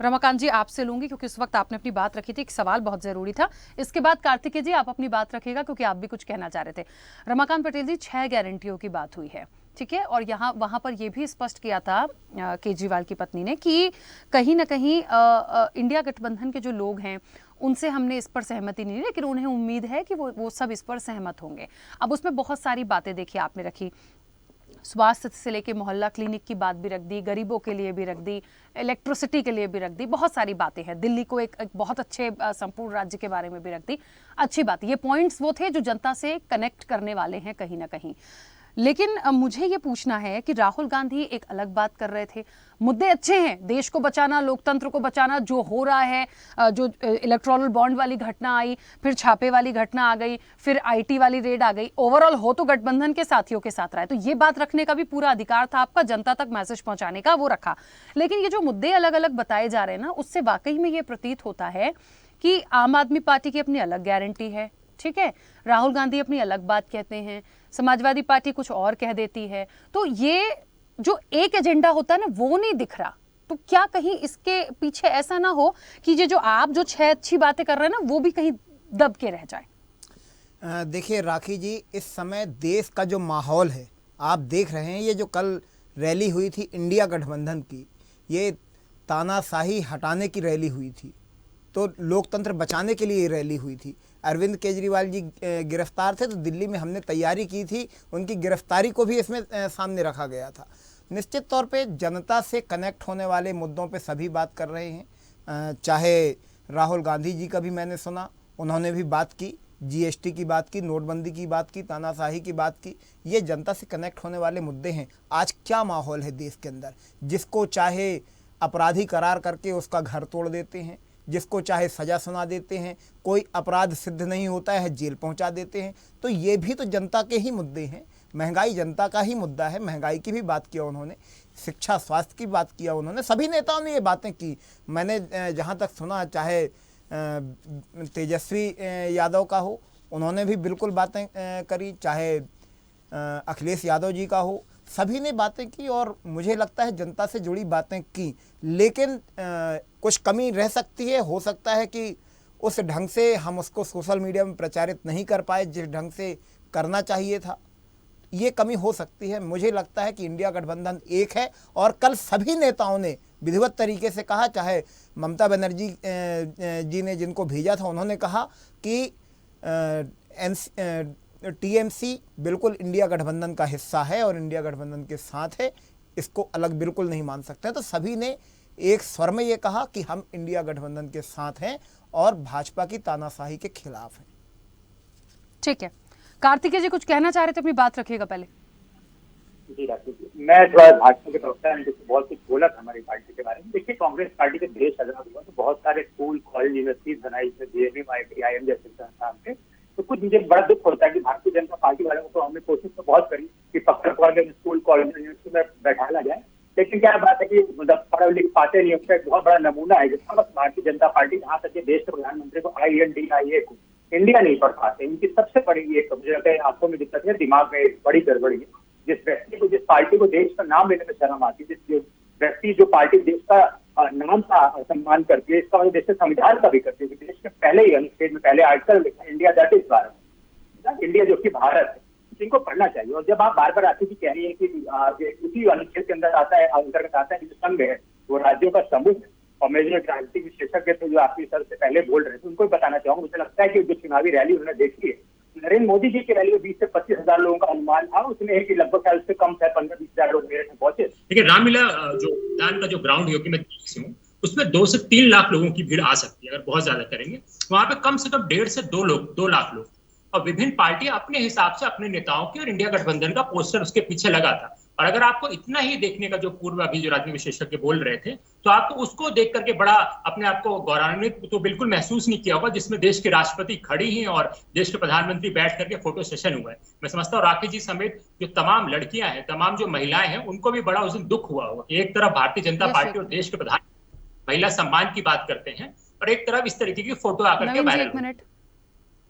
रमाकांत जी आपसे लूंगी, क्योंकि इस वक्त आपने अपनी बात रखी थी। एक सवाल बहुत जरूरी था। इसके बाद कार्तिकेय जी आप अपनी बात रखिएगा, क्योंकि आप भी कुछ कहना चाह रहे थे। रमाकांत पटेल जी, 6 गारंटियों की बात हुई है, ठीक है, और वहां पर यह भी स्पष्ट किया था केजरीवाल की पत्नी ने कि कहीं ना कहीं इंडिया गठबंधन के जो लोग हैं उनसे हमने इस पर सहमति नहीं, लेकिन उन्हें उम्मीद है कि वो सब इस पर सहमत होंगे। अब उसमें बहुत सारी बातें देखिए आपने रखी, स्वास्थ्य से लेके मोहल्ला क्लिनिक की बात भी रख दी, गरीबों के लिए भी रख दी, इलेक्ट्रिसिटी के लिए भी रख दी, बहुत सारी बातें हैं। दिल्ली को एक बहुत अच्छे संपूर्ण राज्य के बारे में भी रख दी। अच्छी बात, ये पॉइंट्स वो थे जो जनता से कनेक्ट करने वाले हैं कहीं ना कहीं। लेकिन मुझे ये पूछना है कि राहुल गांधी एक अलग बात कर रहे थे। मुद्दे अच्छे हैं, देश को बचाना, लोकतंत्र को बचाना, जो हो रहा है, जो इलेक्टोरल बॉन्ड वाली घटना आई, फिर छापे वाली घटना आ गई, फिर आईटी वाली रेड आ गई, ओवरऑल हो तो गठबंधन के साथियों के साथ रहा है। तो ये बात रखने का भी पूरा अधिकार था आपका, जनता तक मैसेज पहुंचाने का, वो रखा। लेकिन ये जो मुद्दे अलग अलग बताए जा रहे हैं ना, उससे वाकई में ये प्रतीत होता है कि आम आदमी पार्टी की अपनी अलग गारंटी है, ठीक है, राहुल गांधी अपनी अलग बात कहते हैं, समाजवादी पार्टी कुछ और कह देती है। तो ये जो एक एजेंडा होता है ना, वो नहीं दिख रहा। तो क्या कहीं इसके पीछे ऐसा ना हो कि ये जो आप जो 6 अच्छी बातें कर रहे हैं ना, वो भी कहीं दब के रह जाए? देखिए राखी जी, इस समय देश का जो माहौल है आप देख रहे हैं। ये जो कल रैली हुई थी इंडिया गठबंधन की, ये तानाशाही हटाने की रैली हुई थी, तो लोकतंत्र बचाने के लिए ये रैली हुई थी। अरविंद केजरीवाल जी गिरफ्तार थे, तो दिल्ली में हमने तैयारी की थी, उनकी गिरफ्तारी को भी इसमें सामने रखा गया था। निश्चित तौर पे जनता से कनेक्ट होने वाले मुद्दों पे सभी बात कर रहे हैं। चाहे राहुल गांधी जी का भी मैंने सुना, उन्होंने भी बात की जीएसटी की बात की, नोटबंदी की बात की, तानाशाही की बात की। ये जनता से कनेक्ट होने वाले मुद्दे हैं। आज क्या माहौल है देश के अंदर, जिसको चाहे अपराधी करार करके उसका घर तोड़ देते हैं, जिसको चाहे सज़ा सुना देते हैं, कोई अपराध सिद्ध नहीं होता है जेल पहुंचा देते हैं। तो ये भी तो जनता के ही मुद्दे हैं। महंगाई जनता का ही मुद्दा है। महंगाई की भी बात किया उन्होंने, शिक्षा स्वास्थ्य की बात किया उन्होंने, सभी नेताओं ने ये बातें की। मैंने जहाँ तक सुना, चाहे तेजस्वी यादव का हो, उन्होंने भी बिल्कुल बातें करी, चाहे अखिलेश यादव जी का हो, सभी ने बातें की और मुझे लगता है जनता से जुड़ी बातें की। लेकिन कुछ कमी रह सकती है। हो सकता है कि उस ढंग से हम उसको सोशल मीडिया में प्रचारित नहीं कर पाए जिस ढंग से करना चाहिए था। ये कमी हो सकती है। मुझे लगता है कि इंडिया गठबंधन एक है और कल सभी नेताओं ने विधिवत तरीके से कहा, चाहे ममता बनर्जी जी ने जिनको भेजा था उन्होंने कहा कि टीएमसी बिल्कुल इंडिया गठबंधन का हिस्सा है और इंडिया गठबंधन के साथ है, इसको अलग बिल्कुल नहीं मान सकते। तो सभी ने एक स्वर में ये कहा कि हम इंडिया गठबंधन के साथ हैं और भाजपा की तानाशाही के खिलाफ हैं। ठीक है, कार्तिकेय जी कुछ कहना चाह रहे थे, अपनी बात रखिएगा पहले। जी राकेश जी, मैं थोड़ा भाजपा के प्रवक्ता ने बहुत कुछ बोला था हमारी पार्टी के बारे में। देखिए, कांग्रेस पार्टी के देश आजाद हुआ तो बहुत सारे स्कूल, कॉलेज, यूनिवर्सिटीज बनाई, इसमें जेएनयू, आईआईएम जैसे संस्थान थे। तो कुछ मुझे बड़ा दुख होता है कि भारतीय जनता पार्टी वालों को, हमने कोशिश तो बहुत करी कि पकड़ के स्कूल, कॉलेज, यूनिवर्सिटी में बैठाया जाए, लेकिन क्या बात है कि पढ़ लिख पाते नहीं। उसका एक बहुत बड़ा नमूना है जिसका बस भारतीय जनता पार्टी, यहाँ तक कि देश के प्रधानमंत्री को INDIA को इंडिया नहीं पढ़ पाते। इनकी सबसे बड़ी एक मुझे लगता है आंखों में दिक्कत है, दिमाग में बड़ी गड़बड़ी है। जिस व्यक्ति को, जिस पार्टी को देश का नाम लेने में शर्म आती है, जिस व्यक्ति जो पार्टी देश का नाम का सम्मान करती है, इसका देश से संविधान का भी करती है, देश के पहले ही अनुच्छेद में पहले आर्टिकल लिखा है, India that is Bharat, India जो कि भारत है, इनको पढ़ना चाहिए। और जब आप बार बार आती कह रही है कि उसी अनुच्छेद के अंदर आता है, अंतर्गत आता है कि जो संघ है वो राज्यों का समूह है, और मैं जो राजनीतिक विशेषज्ञ थे जो आपकी सर से पहले बोल रहे थे उनको बताना चाहूंगा, मुझे लगता है कि जो चुनावी रैली उन्होंने देखी है, नरेंद्र मोदी जी की रैली में 20 से 25 हजार लोगों का अनुमान था, उसमें है कि लगभग उससे कम से 15-20 हजार लोग मेरठ में पहुंचे। देखिए, रामलीला जो मैदान का जो ग्राउंड है कि मैं हूँ, उसमें 2 से 3 लाख लोगों की भीड़ आ सकती है अगर बहुत ज्यादा करेंगे। वहां पे कम से कम 1.5 से 2 लाख लोग, और विभिन्न पार्टियां अपने हिसाब से अपने नेताओं की और इंडिया गठबंधन का पोस्टर उसके पीछे लगा था। और अगर आपको इतना ही देखने का, जो पूर्व अभी जो राजनीतिक विशेषज्ञ बोल रहे थे, तो आपको उसको देख करके बड़ा अपने आप को गौरवान्वित तो बिल्कुल महसूस नहीं किया होगा, जिसमें देश की राष्ट्रपति खड़ी हैं और देश के प्रधानमंत्री बैठ करके फोटो सेशन हुआ है। मैं समझता हूँ राकेश जी समेत जो तमाम लड़कियां हैं, तमाम जो महिलाएं हैं, उनको भी बड़ा उस दिन दुख हुआ होगा कि एक तरफ भारतीय जनता पार्टी और देश के प्रधान महिला सम्मान की बात करते हैं और एक तरफ इस तरीके की फोटो आकर के वायरल।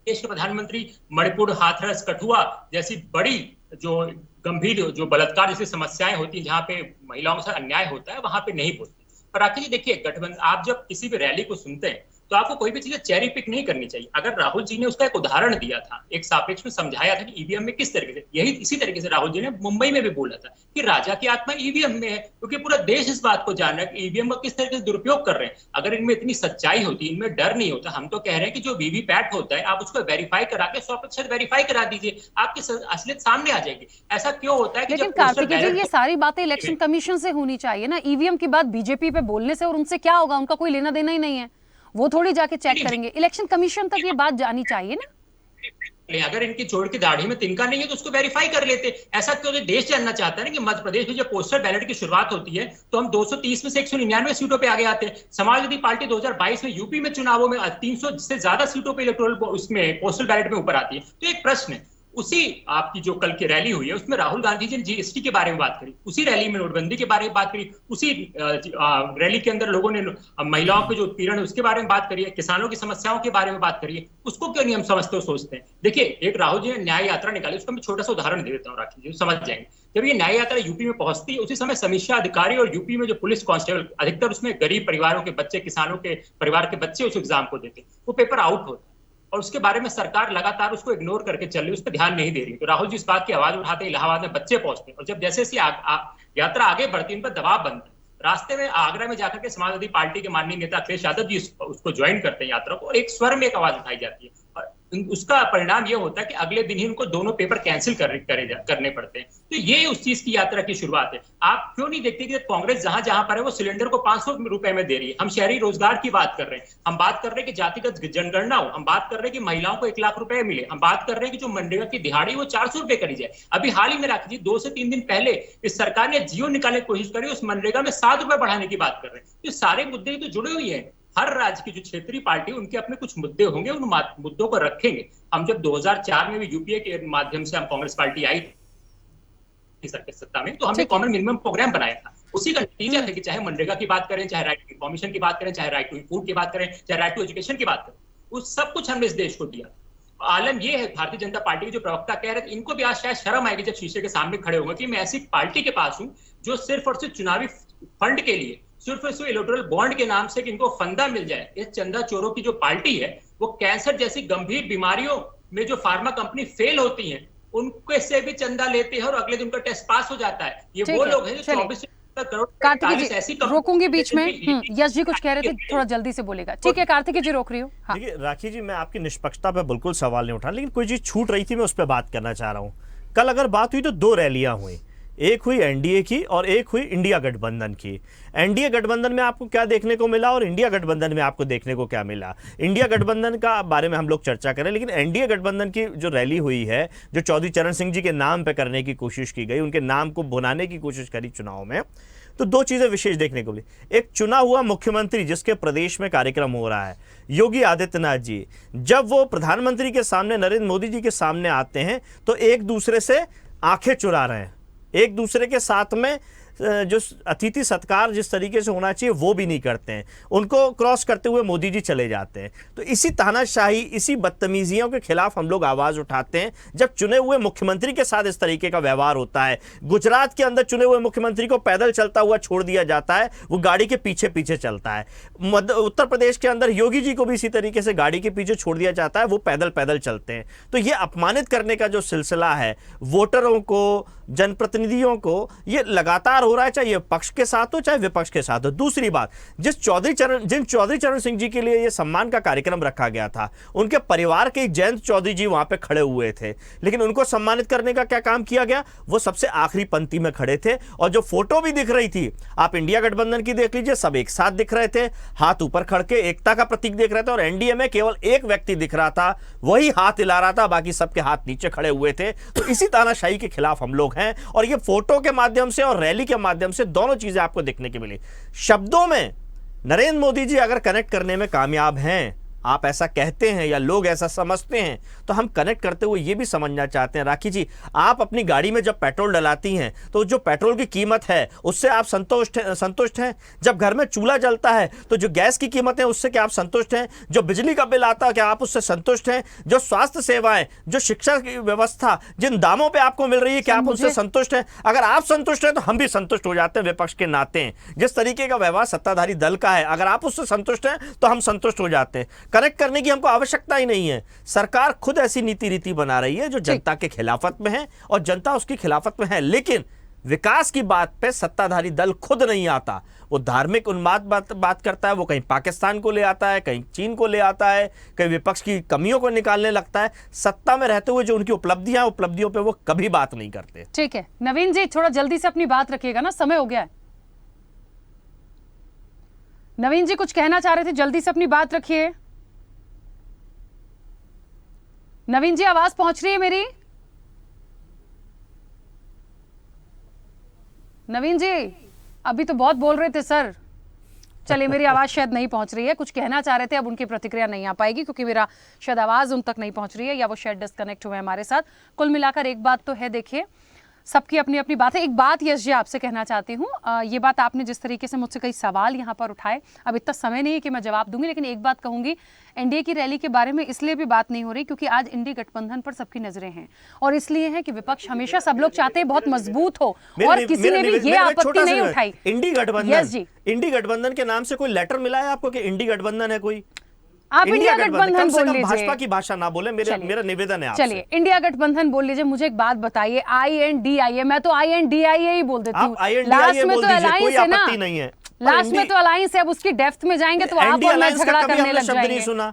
देश के प्रधानमंत्री मणिपुर, हाथरस, कठुआ जैसी बड़ी जो गंभीर जो बलात्कार जैसी समस्याएं होती हैं, जहां पे महिलाओं से अन्याय होता है, वहां पे नहीं बोलते। पर राकेश जी देखिए, गठबंधन, आप जब किसी भी रैली को सुनते हैं तो आपको कोई भी चीजें चेरी पिक नहीं करनी चाहिए। अगर राहुल जी ने उसका एक उदाहरण दिया था, एक सापेक्ष में समझाया था कि ईवीएम में किस तरीके से, यही इसी तरीके से राहुल जी ने मुंबई में भी बोला था कि राजा की आत्मा ईवीएम में है, क्योंकि पूरा देश इस बात को जान रहा है कि ईवीएम का किस तरीके से दुरुपयोग कर रहे हैं। अगर इनमें इतनी सच्चाई होती, इनमें डर नहीं होता, हम तो कह रहे हैं कि जो वीवीपैट होता है आप उसको वेरीफाई करा के 100% वेरीफाई करा दीजिए, आपकी असलियत सामने आ जाएगी। ऐसा क्यों होता है कि लेकिन कार्तिकेय जी, ये सारी बातें इलेक्शन कमीशन से होनी चाहिए ना। ईवीएम की बात बीजेपी पे बोलने से और उनसे क्या होगा, उनका कोई लेना देना ही नहीं है, वो थोड़ी जाके चेक करेंगे। इलेक्शन कमीशन तक ये बात जानी चाहिए ना। अगर इनकी जोड़ की दाढ़ी में तिनका नहीं है तो उसको वेरीफाई कर लेते। ऐसा क्यों देश जानना चाहता है ना कि मध्य प्रदेश में जब पोस्टल बैलेट की शुरुआत होती है तो हम 230 में से 199 सीटों पे आगे आते हैं। समाजवादी पार्टी 2022 में यूपी में चुनावों में 300 से ज्यादा सीटों पे इलेक्टोरल उसमें पोस्टल बैलेट में ऊपर आती है। तो एक प्रश्न है, उसी आपकी जो कल की रैली हुई है उसमें राहुल गांधी जी ने जीएसटी के बारे में बात करी, उसी रैली में नोटबंदी के बारे में बात करी, उसी रैली के अंदर लोगों ने महिलाओं के जो उत्पीड़न है उसके बारे में बात करी है, किसानों की समस्याओं के बारे में बात करी है। उसको क्यों नहीं हम समझते हो, सोचते हैं। देखिए, एक राहुल जी ने न्याय यात्रा निकाली, उसका मैं छोटा सा उदाहरण दे देता हूँ राखी जी, समझ जाएंगे। जब ये न्याय यात्रा यूपी में पहुंचती है, उसी समय समीक्षा अधिकारी और यूपी में जो पुलिस कांस्टेबल, अधिकतर उसमें गरीब परिवारों के बच्चे, किसानों के परिवार के बच्चे उस एग्जाम को देते, वो पेपर आउट होता है और उसके बारे में सरकार लगातार उसको इग्नोर करके चल रही, उस पर ध्यान नहीं दे रही। तो राहुल जी इस बात की आवाज उठाते हैं, इलाहाबाद में बच्चे पहुंचते हैं और जब जैसे यात्रा आगे बढ़ती है, इन पर दबाव बनता है। रास्ते में आगरा में जाकर के समाजवादी पार्टी के माननीय नेता अखिलेश यादव जी उसको ज्वाइन करते हैं यात्रा को, और एक स्वर में एक आवाज उठाई जाती है और उसका परिणाम ये होता है कि अगले दिन ही उनको दोनों पेपर कैंसिल करने पड़ते हैं। तो ये उस चीज की यात्रा की शुरुआत है। आप क्यों नहीं देखते कि कांग्रेस जहां जहां पर है वो सिलेंडर को 500 रुपए में दे रही है। हम शहरी रोजगार की बात कर रहे हैं, हम बात कर रहे हैं कि जातिगत जनगणना हो, हम बात कर रहे हैं कि महिलाओं को 1 लाख रुपए मिले, हम बात कर रहे हैं कि जो मनरेगा की दिहाड़ी वो 400 रुपए करी जाए। अभी हाल ही में राखी जी 2 से 3 दिन पहले इस सरकार ने जियो निकालने की कोशिश करी, उस मनरेगा में 7 रुपए बढ़ाने की बात कर रहे हैं। तो सारे मुद्दे तो जुड़े हुए हैं। हर राज्य की जो क्षेत्रीय पार्टी उनके अपने कुछ मुद्दे होंगे, उन मुद्दों को रखेंगे। हम जब 2004 में भी यूपीए के माध्यम से हम कांग्रेस पार्टी आई थी सत्ता में, तो हमने कॉमन मिनिमम प्रोग्राम बनाया था। उसी का नतीजा था कि चाहे मनरेगा की बात करें, चाहे राइट टू इन्फॉर्मेशन की बात करें, चाहे राइट टू फूड की बात करें, चाहे राइट टू एजुकेशन की बात करें, वो सब कुछ हमने इस देश को दिया। आलम ये है, भारतीय जनता पार्टी के जो प्रवक्ता कह रहे थे, इनको भी आज शायद शर्म आएगी जब शीशे के सामने खड़े होंगे कि मैं ऐसी पार्टी के पास हूं जो सिर्फ और सिर्फ चुनावी फंड के लिए, सिर्फ और सिर्फ इलेक्टोरल बॉन्ड के नाम से कि इनको फंदा मिल जाए, ये चंदा चोरों की जो पार्टी है वो कैंसर जैसी गंभीर बीमारियों में जो फार्मा कंपनी फेल होती हैं उनके से भी चंदा लेते हैं और अगले दिन उनका टेस्ट पास हो जाता है। ये वो लोग हैं जो 24 करोड़ कार्तिक जी रोकूंगी बीच में। यश जी कुछ कह रहे थे, थोड़ा जल्दी से बोलेगा। ठीक है कार्तिक जी, रोक रही हूँ। हाँ। देखिए राखी जी, मैं आपकी निष्पक्षता पे बिल्कुल सवाल नहीं उठा, लेकिन कोई चीज छूट रही थी, मैं उस पर बात करना चाह रहा हूँ। कल अगर बात हुई तो 2 रैलियां हुई, एक हुई एनडीए की और एक हुई इंडिया गठबंधन की। एनडीए गठबंधन में आपको क्या देखने को मिला और इंडिया गठबंधन में आपको देखने को क्या मिला? इंडिया गठबंधन का बारे में हम लोग चर्चा करें, लेकिन एनडीए गठबंधन की जो रैली हुई है, जो चौधरी चरण सिंह जी के नाम पे करने की कोशिश की गई, उनके नाम को भुनाने की कोशिश करी चुनाव में, तो 2 चीजें विशेष देखने को मिली। एक चुना हुआ मुख्यमंत्री जिसके प्रदेश में कार्यक्रम हो रहा है, योगी आदित्यनाथ जी, जब वो प्रधानमंत्री के सामने, नरेंद्र मोदी जी के सामने आते हैं तो एक दूसरे से आंखें चुरा रहे हैं, एक दूसरे के साथ में जो अतिथि सत्कार जिस तरीके से होना चाहिए वो भी नहीं करते हैं, उनको क्रॉस करते हुए मोदी जी चले जाते हैं। तो इसी तानाशाही, इसी बदतमीजियों के खिलाफ हम लोग आवाज़ उठाते हैं जब चुने हुए मुख्यमंत्री के साथ इस तरीके का व्यवहार होता है। गुजरात के अंदर चुने हुए मुख्यमंत्री को पैदल चलता हुआ छोड़ दिया जाता है, वो गाड़ी के पीछे पीछे चलता है। उत्तर प्रदेश के अंदर योगी जी को भी इसी तरीके से गाड़ी के पीछे छोड़ दिया जाता है, वो पैदल पैदल चलते हैं। तो ये अपमानित करने का जो सिलसिला है वोटरों को, जनप्रतिनिधियों को, ये लगातार हो रहा है, चाहे ये पक्ष के साथ हो चाहे विपक्ष के साथ हो। दूसरी बात, जिन चौधरी चरण सिंह जी के लिए ये सम्मान का कार्यक्रम रखा गया था, उनके परिवार के जयंत चौधरी जी वहां पे खड़े हुए थे, लेकिन उनको सम्मानित करने का क्या काम किया गया? वो सबसे आखिरी पंक्ति में खड़े थे और जो फोटो भी दिख रही थी, आप इंडिया गठबंधन की देख लीजिए, सब एक साथ दिख रहे थे, हाथ ऊपर खड़के एकता का प्रतीक देख रहे थे। और एनडीए में केवल एक व्यक्ति दिख रहा था, वही हाथ हिला रहा था, बाकी सबके हाथ नीचे खड़े हुए थे। तो इसी तानाशाही के खिलाफ हम लोग हैं और ये फोटो के माध्यम से और रैली के माध्यम से दोनों चीजें आपको देखने की मिली। शब्दों में नरेंद्र मोदी जी अगर कनेक्ट करने में कामयाब हैं, आप ऐसा कहते हैं या लोग ऐसा समझते हैं, तो हम कनेक्ट करते हुए ये भी समझना चाहते हैं राखी जी, आप अपनी गाड़ी में जब पेट्रोल डलाती हैं तो जो पेट्रोल की कीमत है उससे आप संतुष्ट हैं? जब घर में चूल्हा जलता है तो जो गैस की कीमत है उससे क्या आप संतुष्ट हैं? जो बिजली का बिल आता है क्या आप उससे संतुष्ट हैं? जो स्वास्थ्य सेवाएं, जो शिक्षा की व्यवस्था जिन दामों पर आपको मिल रही है, क्या आप उससे संतुष्ट हैं? अगर आप संतुष्ट हैं तो हम भी संतुष्ट हो जाते हैं विपक्ष के नाते। जिस तरीके का व्यवहार सत्ताधारी दल का है, अगर आप उससे संतुष्ट हैं तो हम संतुष्ट हो जाते हैं। कनेक्ट करने की हमको आवश्यकता ही नहीं है। सरकार खुद ऐसी नीति रीति बना रही है जो जनता के खिलाफत में है और जनता उसकी खिलाफत में है, लेकिन विकास की बात पे सत्ताधारी दल खुद नहीं आता। वो धार्मिक उन्माद बात करता है, वो कहीं पाकिस्तान को ले आता है, कहीं चीन को ले आता है, कहीं विपक्ष की कमियों को निकालने लगता है। सत्ता में रहते हुए जो उनकी उपलब्धियां, उपलब्धियों पे वो कभी बात नहीं करते। ठीक है नवीन जी, थोड़ा जल्दी से अपनी बात रखिएगा ना, समय हो गया है। नवीन जी कुछ कहना चाह रहे थे, जल्दी से अपनी बात रखिए। नवीन जी आवाज पहुंच रही है मेरी? नवीन जी अभी तो बहुत बोल रहे थे सर। चलिए मेरी आवाज शायद नहीं पहुंच रही है, कुछ कहना चाह रहे थे, अब उनकी प्रतिक्रिया नहीं आ पाएगी क्योंकि मेरा शायद आवाज उन तक नहीं पहुंच रही है या वो शायद डिस्कनेक्ट हुए हमारे साथ। कुल मिलाकर एक बात तो है, देखिए सबकी अपनी अपनी बात है। एक बात यश जी आपसे कहना चाहती हूँ, ये बात आपने जिस तरीके से मुझसे कई सवाल यहाँ पर उठाए, अब इतना समय नहीं है कि मैं जवाब दूंगी, लेकिन एक बात कहूंगी, एनडीए की रैली के बारे में इसलिए भी बात नहीं हो रही क्योंकि आज इंडी गठबंधन पर सबकी नजरें हैं और इसलिए है कि विपक्ष हमेशा, सब लोग चाहते हैं बहुत मजबूत हो और किसी ने भी ये आपत्ति नहीं उठाई। इंडी गठबंधन, इंडी गठबंधन के नाम से कोई लेटर मिला है आपको कि इंडी गठबंधन है कोई? आप इंडिया गठबंधन बोल लीजिए, भाजपा की भाषा ना बोले, मेरा निवेदन है आपसे। चलिए इंडिया गठबंधन बोल लीजिए। मुझे एक बात बताइए, INDIA, मैं तो INDIA ही बोल देती हूँ, लास्ट में तो अलायंस है ना, लास्ट में तो अलायंस है। अब उसकी डेप्थ में जाएंगे तो आप और मैं झगड़ा करने लग जाएंगे। सुना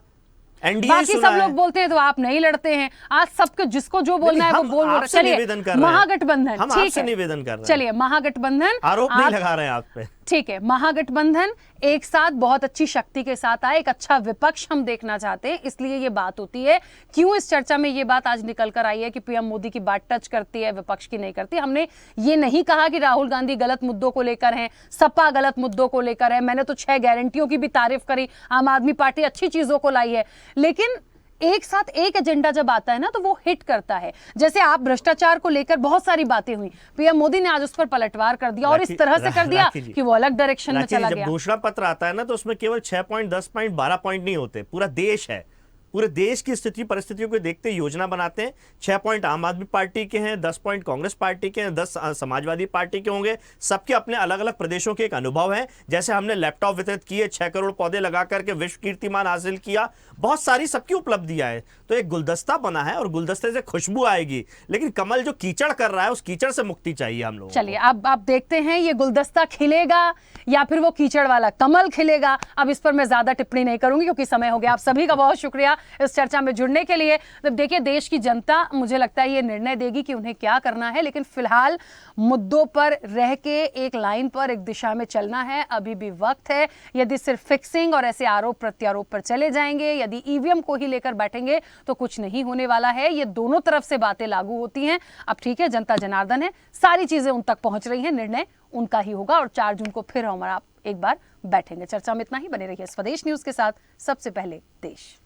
NDA बाकी सुना सब है। लोग बोलते हैं तो आप नहीं लड़ते हैं। आज सबके जिसको जो बोलना है वो हम बोल रहे हैं। आपसे चलिए निवेदन कर रहे हैं। महागठबंधन, हम ठीक आपसे है, निवेदन कर रहे हैं। चलिए महागठबंधन, आरोप नहीं आप- लगा रहे हैं आप पे। ठीक है, महागठबंधन एक साथ बहुत अच्छी शक्ति के साथ आए, एक अच्छा विपक्ष हम देखना चाहते हैं, इसलिए ये बात होती है। क्यों इस चर्चा में ये बात आज निकल कर आई है कि पीएम मोदी की बात टच करती है, विपक्ष की नहीं करती। हमने ये नहीं कहा कि राहुल गांधी गलत मुद्दों को लेकर हैं, सपा गलत मुद्दों को लेकर है। मैंने तो 6 गारंटियों की भी तारीफ करी, आम आदमी पार्टी अच्छी चीजों को लाई है, लेकिन एक साथ एक एजेंडा जब आता है ना तो वो हिट करता है। जैसे आप भ्रष्टाचार को लेकर बहुत सारी बातें हुई, पीएम मोदी ने आज उस पर पलटवार कर दिया और इस तरह से कर दिया कि वो अलग डायरेक्शन में चला गया। जब घोषणा पत्र आता है ना तो उसमें केवल 6 पॉइंट, 10 पॉइंट, 12 पॉइंट नहीं होते, पूरा देश है। पूरे देश की स्थिति परिस्थितियों को देखते योजना बनाते हैं। 6 पॉइंट आम आदमी पार्टी के हैं, 10 पॉइंट कांग्रेस पार्टी के हैं, 10 समाजवादी पार्टी के होंगे। सबके अपने अलग अलग प्रदेशों के एक अनुभव है। जैसे हमने लैपटॉप वितरित किए, 6 करोड़ पौधे लगा करके विश्व कीर्तिमान हासिल किया, बहुत सारी सबकी उपलब्धियां है। तो एक गुलदस्ता बना है और गुलदस्ते से खुशबू आएगी, लेकिन कमल जो कीचड़ कर रहा है उस कीचड़ से मुक्ति चाहिए हम लोगों को। चलिए अब आप देखते हैं ये गुलदस्ता खिलेगा या फिर वो कीचड़ वाला कमल खिलेगा। अब इस पर मैं ज्यादा टिप्पणी नहीं करूंगी क्योंकि समय हो गया। आप सभी का बहुत शुक्रिया इस चर्चा में जुड़ने के लिए। तो देखिए, देश की जनता मुझे लगता है ये निर्णय देगी कि उन्हें क्या करना है, लेकिन फिलहाल मुद्दों पर रह के एक लाइन पर, एक दिशा में चलना है। अभी भी वक्त है। यदि सिर्फ फिक्सिंग और ऐसे आरोप प्रत्यारोप पर चले जाएंगे, यदि ईवीएम को ही लेकर बैठेंगे तो कुछ नहीं होने वाला है। ये दोनों तरफ से बातें लागू होती हैं। अब ठीक है, जनता जनार्दन है, सारी चीजें उन तक पहुंच रही हैं, निर्णय उनका ही होगा और 4 जून को फिर हम आप एक बार बैठेंगे। चर्चा में इतना ही। बने रहिए स्वदेश न्यूज के साथ, सबसे पहले देश।